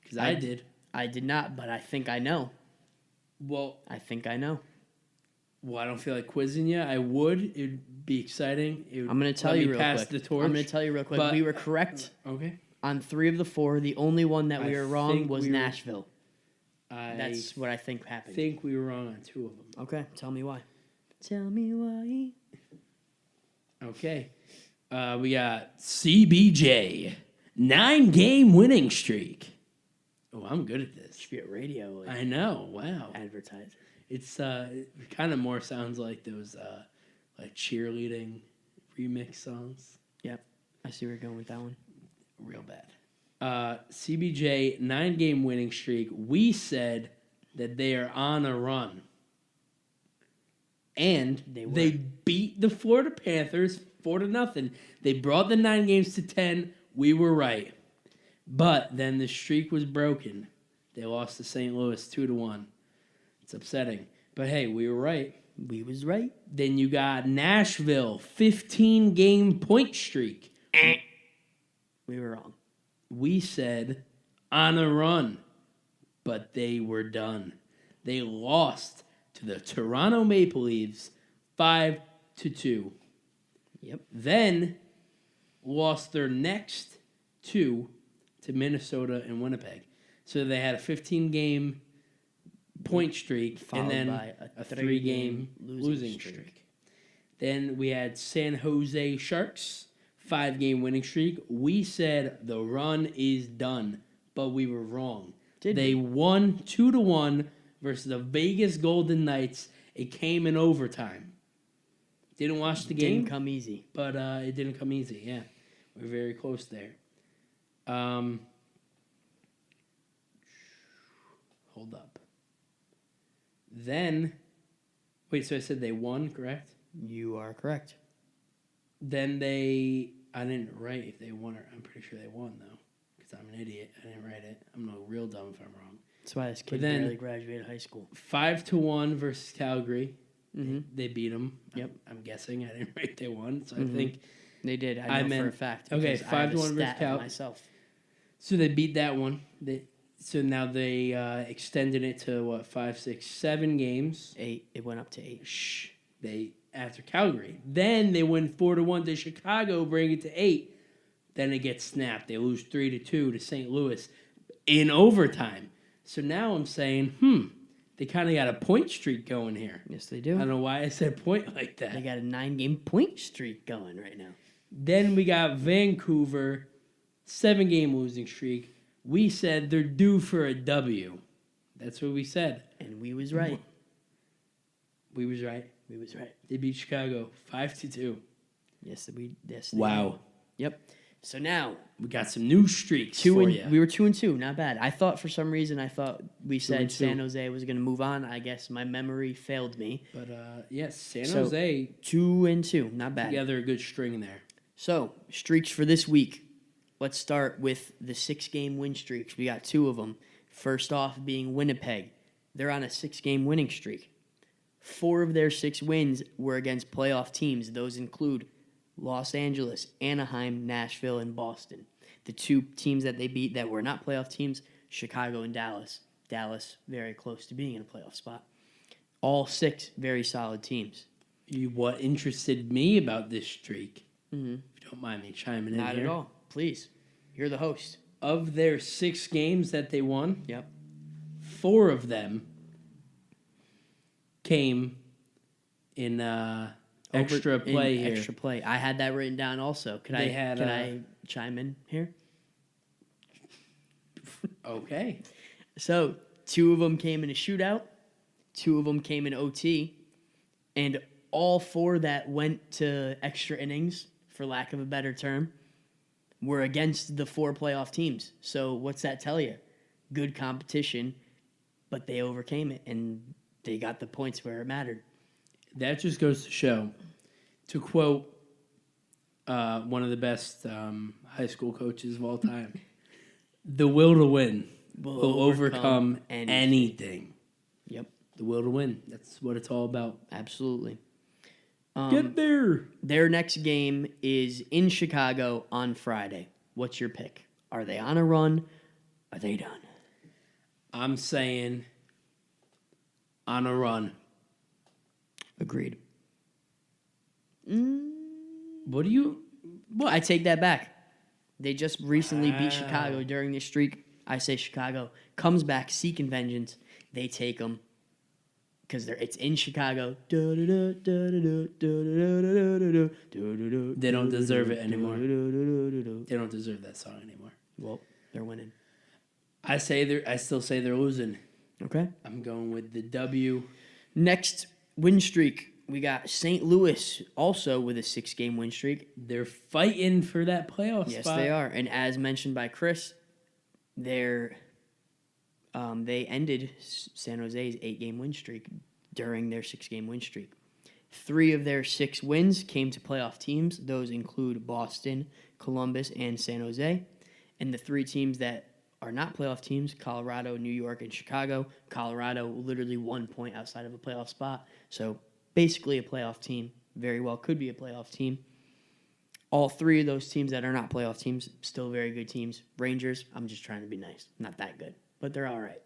Because I did. I did not, but I think I know. Well, I think I know. Well, I don't feel like quizzing you. I would. It would be exciting. It would I'm going to tell you real quick. The torch. I'm going to tell you real quick. We were correct Okay. on 3 of the 4. The only one that we were wrong was Nashville. That's what I think happened. I think we were wrong on 2 of them. Okay. Tell me why. Tell me why. Okay. We got CBJ. 9-game winning streak. Oh, I'm good at this. Should be a radio. I know. Wow. Advertiser. It's it kind of more sounds like those like cheerleading remix songs. Yep. I see where you're going with that one. Real bad. CBJ 9-game winning streak. We said that they are on a run. And they beat the Florida Panthers 4-0. They brought the 9 games to 10. We were right. But then the streak was broken. They lost to St. Louis 2-1. It's upsetting. But hey, we were right. We was right. Then you got Nashville, 15-game point streak. We were wrong. We said on a run, but they were done. They lost to the Toronto Maple Leafs 5-2. Yep. Then lost their next 2 to Minnesota and Winnipeg. So they had a 15-game point streak followed and then by a 3-game losing streak. Then we had San Jose Sharks, 5-game winning streak. We said the run is done, but we were wrong. They won 2-1 versus the Vegas Golden Knights. It came in overtime. Didn't watch the game. Didn't come easy. But it didn't come easy, yeah. We're very close there. Hold up. Then, wait, so I said they won, correct? You are correct. Then I didn't write if they won or, I'm pretty sure they won, though. Because I'm an idiot. I didn't write it. I'm no real dumb if I'm wrong. That's why this kid barely graduated high school. 5-1 versus Calgary. Mm-hmm. They beat them. Yep. I'm guessing. I didn't write they won, so I think they did. I know for a fact. Okay, 5-1 versus Calgary. Myself. So they beat that one. So now they extended it to what 5, 6, 7 games. 8. It went up to 8. After Calgary. Then they win 4-1 to Chicago, bring it to 8. Then it gets snapped. They lose 3-2 to St. Louis in overtime. So now I'm saying, they kind of got a point streak going here. Yes, they do. I don't know why I said point like that. They got a 9-game point streak going right now. Then we got Vancouver, 7-game losing streak. We said they're due for a W. That's what we said. And we was right. We was right. We was right. They beat Chicago 5-2. Yes, wow. Yep. So now we got some new streaks for you. We were 2-2, not bad. I thought for some reason we said San Jose was going to move on. I guess my memory failed me. But yes, San Jose 2-2, not bad. Together a good string there. So streaks for this week. Let's start with the 6-game win streaks. We got 2 of them. First off being Winnipeg. They're on a 6-game winning streak. 4 of their 6 wins were against playoff teams. Those include Los Angeles, Anaheim, Nashville, and Boston. The 2 teams that they beat that were not playoff teams, Chicago and Dallas. Dallas very close to being in a playoff spot. All 6 very solid teams. What interested me about this streak, mm-hmm. if you don't mind me chiming in Not here. at all. Please. You're the host. Of their 6 games that they won, yep, 4 of them came in extra play here. Extra play. I had that written down also. Can I chime in here? Okay. So 2 of them came in a shootout. 2 of them came in OT. And all 4 that went to extra innings, for lack of a better term, were against the 4 playoff teams. So what's that tell you? Good competition, but they overcame it, and they got the points where it mattered. That just goes to show, to quote one of the best high school coaches of all time, the will to win will overcome anything. Yep. The will to win. That's what it's all about. Absolutely. Get there. Their next game is in Chicago on Friday. What's your pick? Are they on a run? Are they done? I'm saying on a run. Agreed. What do you... I take that back. They just recently beat Wow. Chicago during this streak. I say Chicago comes back seeking vengeance. They take them because it's in Chicago. They don't deserve it anymore. They don't deserve that song anymore. Well, they're winning. I still say they're losing. Okay. I'm going with the W. Next win streak. We got St. Louis also with a 6-game win streak. They're fighting for that playoff Yes, spot. they are. And as mentioned by Chris, they ended San Jose's 8-game win streak during their 6-game win streak. 3 of their 6 wins came to playoff teams. Those include Boston, Columbus, and San Jose. And the 3 teams that are not playoff teams, Colorado, New York, and Chicago. Colorado literally 1 point outside of a playoff spot. So basically a playoff team. Very well could be a playoff team. All 3 of those teams that are not playoff teams, still very good teams. Rangers, I'm just trying to be nice. Not that good, but they're all right.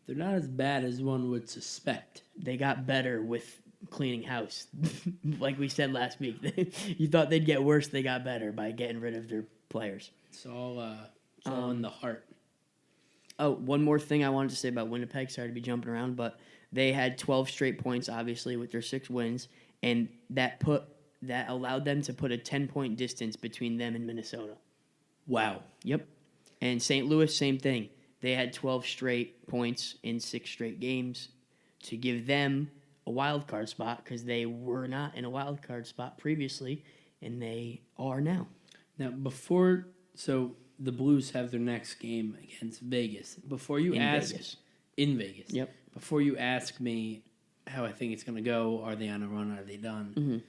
They're not as bad as one would suspect. They got better with cleaning house. Like we said last week. You thought they'd get worse, they got better by getting rid of their players. It's all in the heart. Oh, one more thing I wanted to say about Winnipeg. Sorry to be jumping around, but they had 12 straight points, obviously, with their 6 wins, and that allowed them to put a 10-point distance between them and Minnesota. Wow. Yep. And St. Louis, same thing. They had 12 straight points in 6 straight games to give them a wild card spot because they were not in a wild card spot previously, and they are now. Now, the Blues have their next game against Vegas. Before you ask... Vegas. In Vegas. Yep. Before you ask me how I think it's going to go, are they on a run, are they done?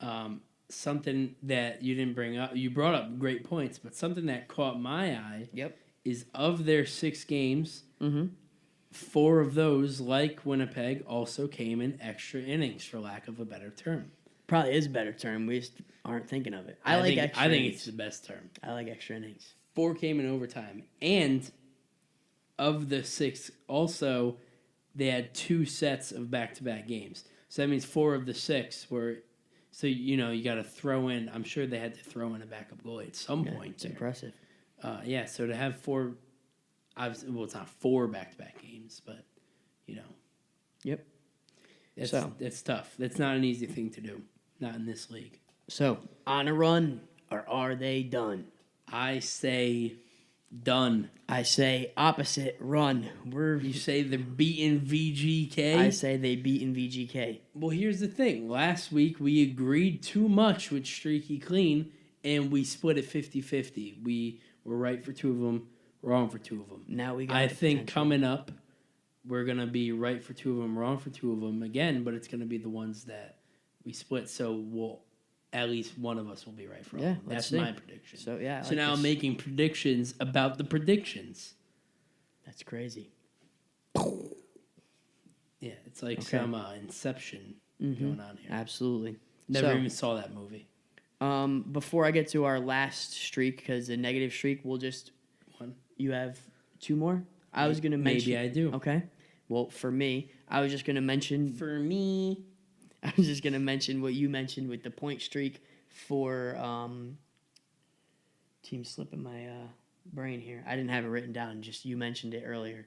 Mm-hmm. Something that you didn't bring up, you brought up great points, but something that caught my eye is of their 6 games, 4 of those, like Winnipeg, also came in extra innings, for lack of a better term. Probably is a better term. We just aren't thinking of it. I think innings. it's the best term. I like extra innings. 4 came in overtime. And of the 6, also, they had 2 sets of back-to-back games. So that means 4 of the 6 were... So, you got to throw in... I'm sure they had to throw in a backup goalie at some point. It's impressive. So to have 4... Obviously, well, it's not 4 back-to-back games, but, Yep. It's tough. That's not an easy thing to do. Not in this league. So, on a run, or are they done? I say done. I say opposite, run. You say they're beating VGK? I say they beaten VGK. Well, here's the thing. Last week, we agreed too much with Streaky Clean, and we split it 50-50. We were right for 2 of them, wrong for 2 of them. Now we got I think coming up, we're going to be right for 2 of them, wrong for 2 of them again, but it's going to be the ones that we split, so at least one of us will be right for all. That's my prediction. So, So now I'm making predictions about the predictions. That's crazy. Yeah, it's like some Inception going on here. Absolutely. Never even saw that movie. Before I get to our last streak, because the negative streak, we'll just... One. You have 2 more? I was going to mention... Maybe I do. Okay. Well, for me, I was just going to mention... For me... I was just going to mention what you mentioned with the point streak for... team slipping my brain here. I didn't have it written down. Just you mentioned it earlier.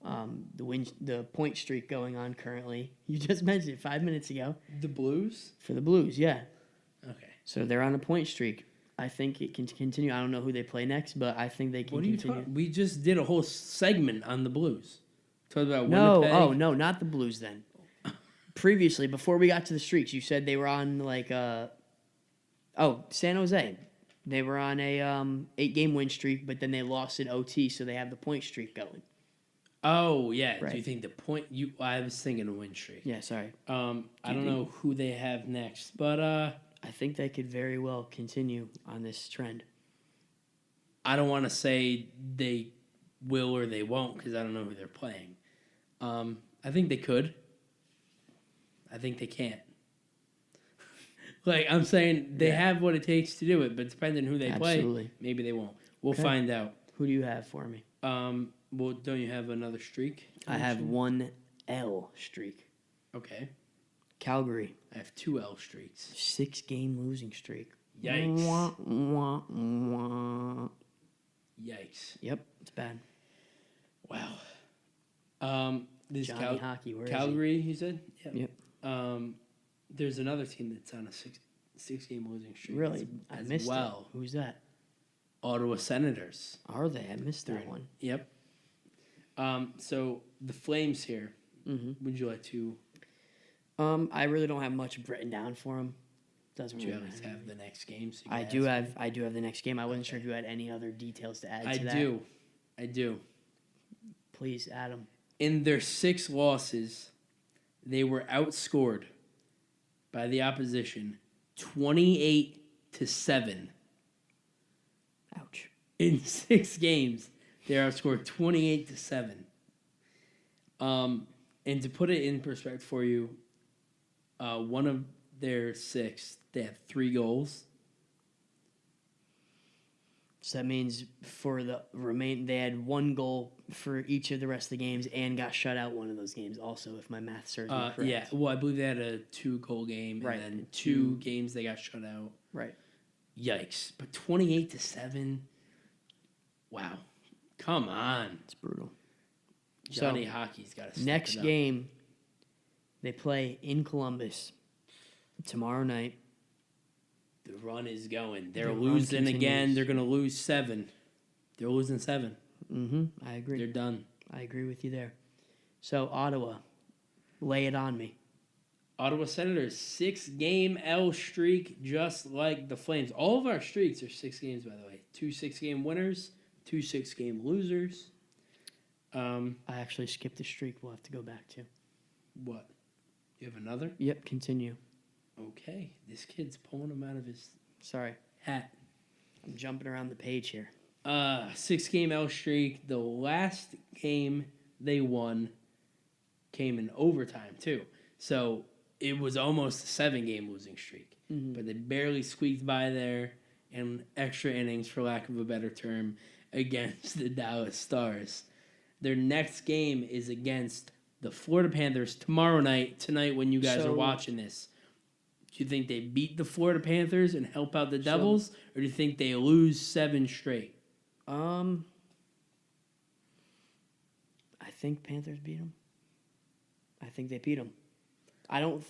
The point streak going on currently. You just mentioned it 5 minutes ago. The Blues? For the Blues, yeah. Okay. So they're on a point streak. I think it can continue. I don't know who they play next, but I think they can continue. We just did a whole segment on the Blues. Talked about Winnipeg. Winnipeg. No, not the Blues then. Previously, before we got to the streaks, you said they were on San Jose. They were on a 8-game win streak, but then they lost in OT, so they have the point streak going. Oh, yeah. Right. Do you think the point... I was thinking a win streak. Yeah, sorry. I don't know who they have next, but... I think they could very well continue on this trend. I don't want to say they will or they won't because I don't know who they're playing. I think they could. I think they can't. Like, I'm saying they Yeah. have what it takes to do it, but depending on who they Absolutely. play, maybe they won't. We'll Okay. find out. Who do you have for me? Well, don't you have another streak? I have one L streak. Okay. Calgary, I have 2 L streaks. 6-game losing streak. Yikes. Wah, wah, wah. Yikes. Yep, it's bad. Wow. This Johnny Hockey, where is Calgary, you said? Yep. There's another team that's on a six-game losing he? streak. Really? I as missed well. it. Who's that? Ottawa Senators. Are they? I missed that one. Yep. So the Flames here. Mm-hmm. Would you like to? I really don't have much written down for them. Doesn't Do you really at least matter. have the next game? So you I can do ask have. I do have the next game. I wasn't sure if you had any other details to add me? to that. I do. Please, Adam. In their 6 losses, they were outscored by the opposition 28-7. Ouch. In 6 games, they're outscored 28-7. And to put it in perspective for you, one of their 6, they have 3 goals. So that means for the they had 1 goal for each of the rest of the games and got shut out one of those games. Also, if my math serves me correct. Yeah, well, I believe they had a 2-goal game, Right. and then 2 games they got shut out. Right. Yikes! But 28-7. Wow, come on, It's brutal. Johnny Hockey's got to. Next game, they play in Columbus tomorrow night. The run is going. They're The run losing again. continues. They're going to lose 7. They're losing 7. Mm-hmm. I agree. They're done. I agree with you there. So, Ottawa, lay it on me. Ottawa Senators 6-game L streak, just like the Flames. All of our streaks are 6 games, by the way. 2 6-game winners, 2 6-game losers. I actually skipped a streak we'll have to go back to. What? You have another? Yep, continue. Okay, this kid's pulling him out of his Sorry. hat. I'm jumping around the page here. 6-game L streak. The last game they won came in overtime, too. So it was almost a 7-game losing streak. Mm-hmm. But they barely squeaked by there in extra innings, for lack of a better term, against the Dallas Stars. Their next game is against the Florida Panthers tonight when you guys are watching this. Do you think they beat the Florida Panthers and help out the Devils, or do you think they lose 7 straight? I think Panthers beat them. I think they beat them. I don't.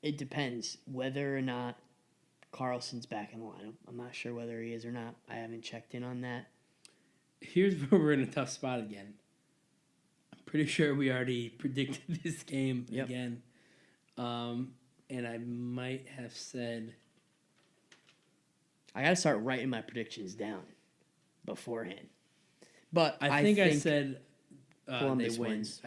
It depends whether or not Carlson's back in the lineup. I'm not sure whether he is or not. I haven't checked in on that. Here's where we're in a tough spot again. I'm pretty sure we already predicted this game again. And I might have said... I got to start writing my predictions down beforehand. But I think I said Columbus they win. wins.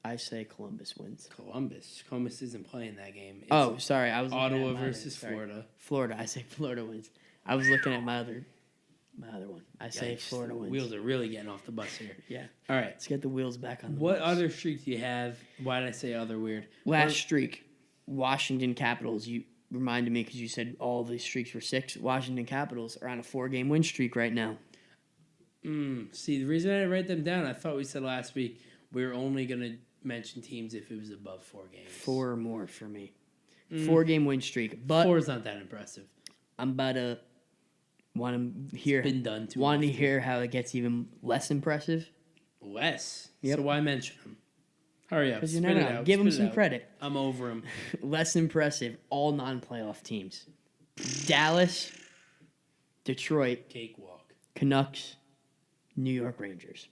I say Columbus wins. Columbus isn't playing that game. It's Sorry. I was looking Ottawa at my versus sorry. Florida. Florida. I say Florida wins. I was looking at my other one. I say Yikes, Florida the wins. Wheels are really getting off the bus here. Yeah. All right. Let's get the wheels back on the What bus. other streak do you have? Why did I say other weird? Last streak, Washington Capitals. You reminded me because you said all the streaks were 6. Washington Capitals are on a 4-game win streak right now. See, the reason I didn't write them down, I thought we said last week we were only going to mention teams if it was above 4 games. 4 or more for me. 4-game win streak. But 4 is not that impressive. I'm about to want to hear. It's been done too Want to often. hear how it gets even less impressive? Less. Yep. So why mention them? Hurry up. Because you Spit never it know. out. Give them Spit it some out. credit. I'm over them. Less impressive. All non-playoff teams. Dallas, Detroit, Cakewalk. Canucks, New York Rangers.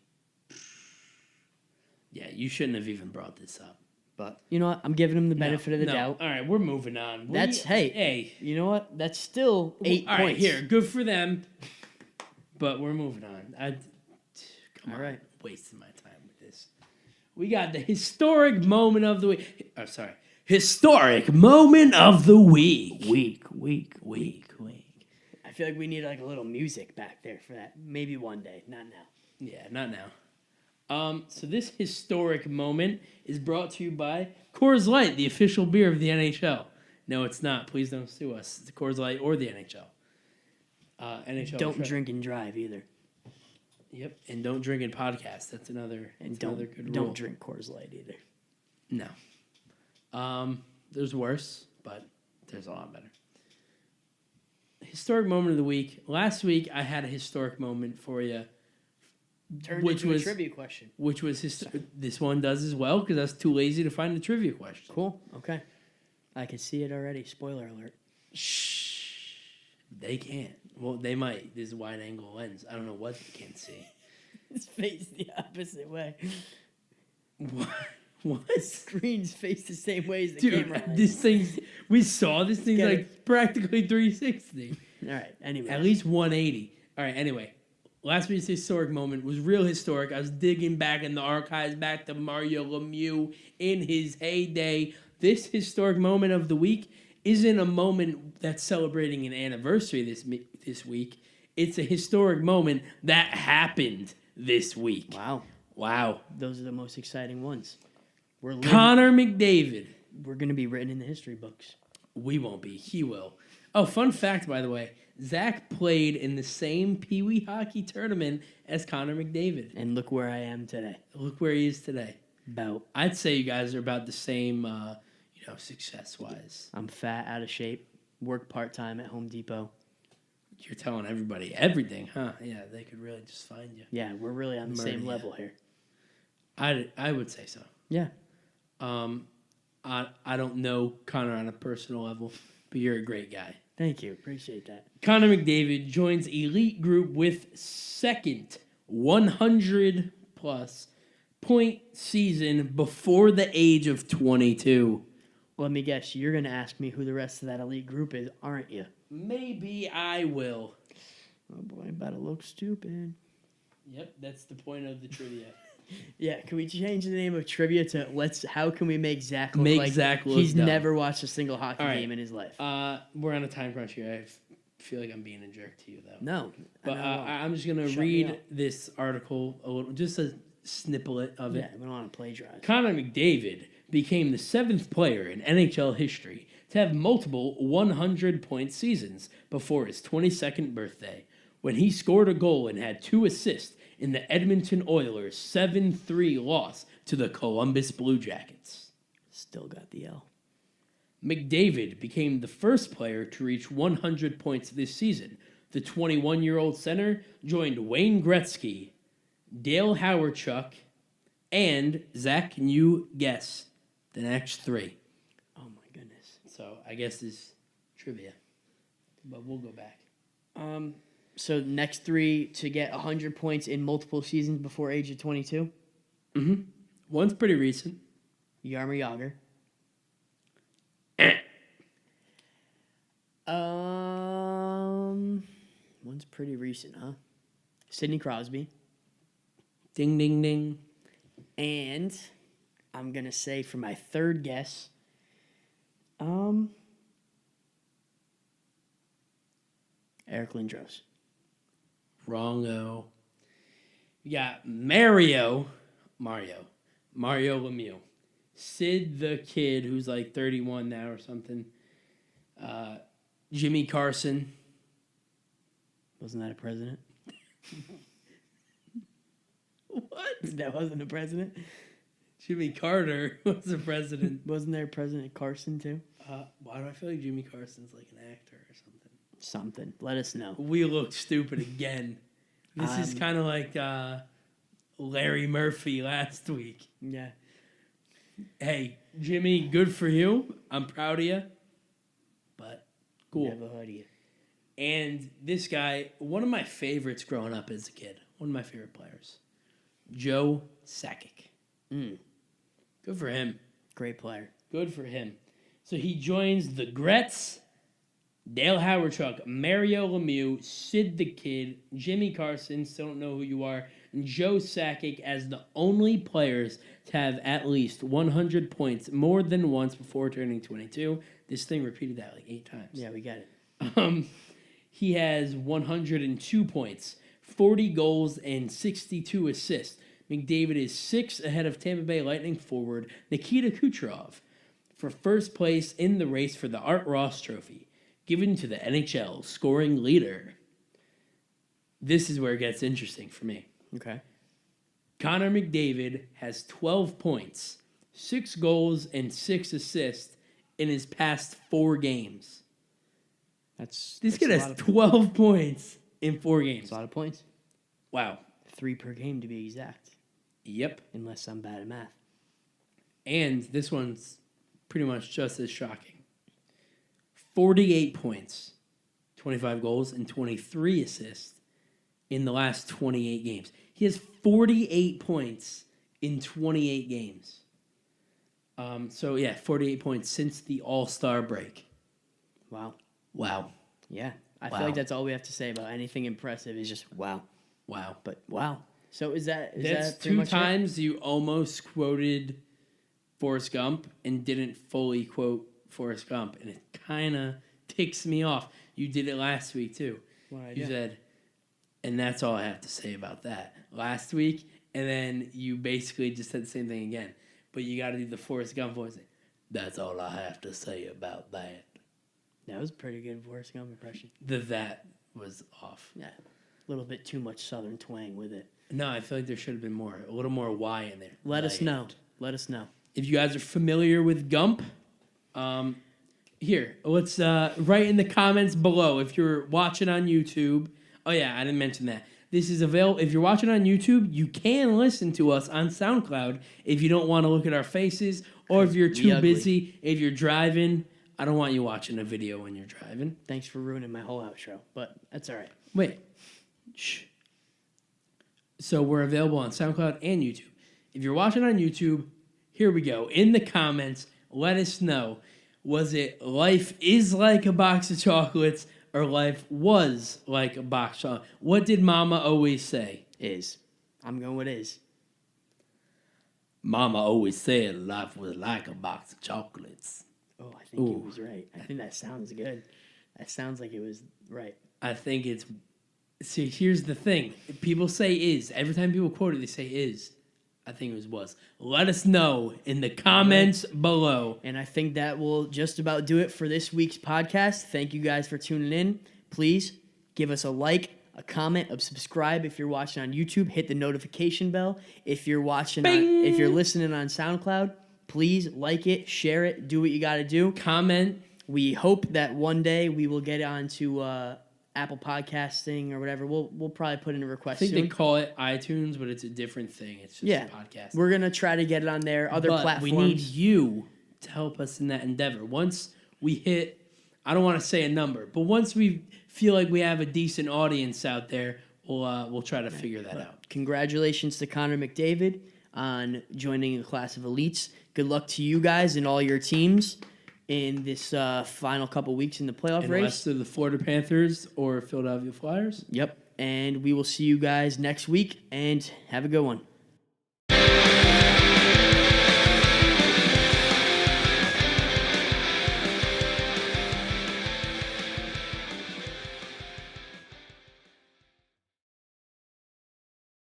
Yeah, you shouldn't have even brought this up. But you know what? I'm giving them the benefit of the doubt. All right, we're moving on. Hey. You know what? That's still 8 All points. right, here. Good for them. But we're moving on. Come All on. right. Wasting my time with this. We got the historic moment of the week. Oh, sorry. Historic moment of the week. Week. I feel like we need like a little music back there for that. Maybe one day, not now. Yeah, not now. So this historic moment is brought to you by Coors Light, the official beer of the NHL. No, it's not. Please don't sue us. It's the Coors Light or the NHL. NHL. Don't drink and drive either. Yep, and don't drink and podcast. That's another. And another good don't rule. drink Coors Light either. No. There's worse, but there's a lot better. Historic moment of the week. Last week, I had a historic moment for you. Turned into a trivia question. Which was this one does as well because I was too lazy to find the trivia question. Cool. Okay. I can see it already. Spoiler alert. Shh. They can't. Well, they might. This is a wide angle lens. I don't know what they can't see. It's faced the opposite way. What? The screen's faced the same way as the Dude, camera. this thing's... We saw this thing's Get like practically 360. All right. Anyway. At least 180. All right, anyway. Last week's historic moment was real historic. I was digging back in the archives, back to Mario Lemieux in his heyday. This historic moment of the week isn't a moment that's celebrating an anniversary this week. It's a historic moment that happened this week. Wow. Those are the most exciting ones. Connor McDavid. We're going to be written in the history books. We won't be. He will. Oh, fun fact, by the way. Zach played in the same Pee Wee hockey tournament as Connor McDavid. And look where I am today. Look where he is today. About. I'd say you guys are about the same, success-wise. I'm fat, out of shape, work part-time at Home Depot. You're telling everybody everything, huh? Yeah, they could really just find you. Yeah, we're really on the same level here. I would say so. Yeah. I don't know Connor on a personal level, but you're a great guy. Thank you. Appreciate that. Connor McDavid joins elite group with second 100-plus point season before the age of 22. Let me guess. You're going to ask me who the rest of that elite group is, aren't you? Maybe I will. Oh, boy, I'm about to look stupid. Yep, that's the point of the trivia. Yeah, can we change the name of trivia to how can we make Zach look like Zach look he's dumb. never watched a single hockey All right. game in his life? We're on a time crunch here. I feel like I'm being a jerk to you, though. No. But I'm just going to read this article a little, just a snippet of it. Yeah, we don't want to plagiarize. Connor McDavid became the 7th player in NHL history to have multiple 100-point seasons before his 22nd birthday, when he scored a goal and had 2 assists in the Edmonton Oilers' 7-3 loss to the Columbus Blue Jackets. Still got the L. McDavid became the first player to reach 100 points this season. The 21-year-old center joined Wayne Gretzky, Dale Hawerchuk, and, Zach, can you guess the next 3? Oh, my goodness. So I guess it's trivia, but we'll go back. So next 3 to get 100 points in multiple seasons before age of 22? Mm-hmm. One's pretty recent. Jaromir Jagr. One's pretty recent, huh? Sidney Crosby. Ding, ding, ding. And I'm going to say for my third guess, Eric Lindros. Wrongo. We got Mario Lemieux. Sid the Kid, who's like 31 now or something. Jimmy Carson. Wasn't that a president? What? That wasn't a president? Jimmy Carter was the president. Wasn't there President Carson, too? Why do I feel like Jimmy Carson's like an actor or something? Something. Let us know. We look stupid again. This is kind of like Larry Murphy last week. Yeah. Hey, Jimmy, good for you. I'm proud of you. But cool. Never heard of you. And this guy, one of my favorites growing up as a kid. One of my favorite players. Joe Sakic. Good for him. Great player. Good for him. So he joins the Gretz, Dale Hawerchuk, Mario Lemieux, Sid the Kid, Jimmy Carson, still don't know who you are, and Joe Sakic as the only players to have at least 100 points more than once before turning 22. This thing repeated that like 8 times. Yeah, we got it. He has 102 points, 40 goals, and 62 assists. McDavid is 6 ahead of Tampa Bay Lightning forward Nikita Kucherov. for first place in the race for the Art Ross Trophy, given to the NHL scoring leader. This is where it gets interesting for me. Okay. Connor McDavid has 12 points, 6 goals, and 6 assists in his past 4 games. This kid has 12 points in 4 games. That's a lot of points. Wow. 3 per game to be exact. Yep. Unless I'm bad at math. And this one's pretty much just as shocking. 48 points, 25 goals, and 23 assists in the last 28 games. He has 48 points in 28 games. 48 points since the All-Star break. Wow. Yeah. I feel like that's all we have to say about anything impressive is just wow. Wow. But wow. So is that That's pretty much 2 times you almost quoted Forrest Gump and didn't fully quote Forrest Gump, and it kind of ticks me off. You did it last week too. You said, and that's all I have to say about that. Last week, and then you basically just said the same thing again. But you got to do the Forrest Gump voice. That's all I have to say about that. That was a pretty good Forrest Gump impression. That was off. Yeah. A little bit too much Southern twang with it. No, I feel like there should have been a little more Y in there. Let us know. If you guys are familiar with Gump, here, let's write in the comments below if you're watching on YouTube. Oh, yeah, I didn't mention that. This is available. If you're watching on YouTube, you can listen to us on SoundCloud if you don't want to look at our faces, or if you're too busy, if you're driving. I don't want you watching a video when you're driving. Thanks for ruining my whole outro, but that's all right. Wait. Shh. So we're available on SoundCloud and YouTube. If you're watching on YouTube, here we go. In the comments, let us know. Was it life is like a box of chocolates or life was like a box of chocolates? What did Mama always say? Is. I'm going with is. Mama always said life was like a box of chocolates. Oh, I think he was right. I think that sounds good. That sounds like it was right. I think it's... See, here's the thing. People say is. Every time people quote it, they say is. I think it was. Let us know in the comments below. And I think that will just about do it for this week's podcast. Thank you guys for tuning in. Please give us a like, a comment, a subscribe if you're watching on YouTube. Hit the notification bell. If you're watching, if you're listening on SoundCloud, please like it, share it, do what you got to do. Comment. We hope that one day we will get onto Apple Podcasting or whatever. We'll probably put in a request. I think soon. they call it iTunes, but it's a different thing. It's just a podcast. We're gonna try to get it on there. Other platforms. We need you to help us in that endeavor. Once we hit, I don't want to say a number, but once we feel like we have a decent audience out there, we'll try to figure that out. Congratulations to Connor McDavid on joining a class of elites. Good luck to you guys and all your teams in this final couple weeks in the playoff race. Unless they're the Florida Panthers or Philadelphia Flyers. Yep. And we will see you guys next week, and have a good one.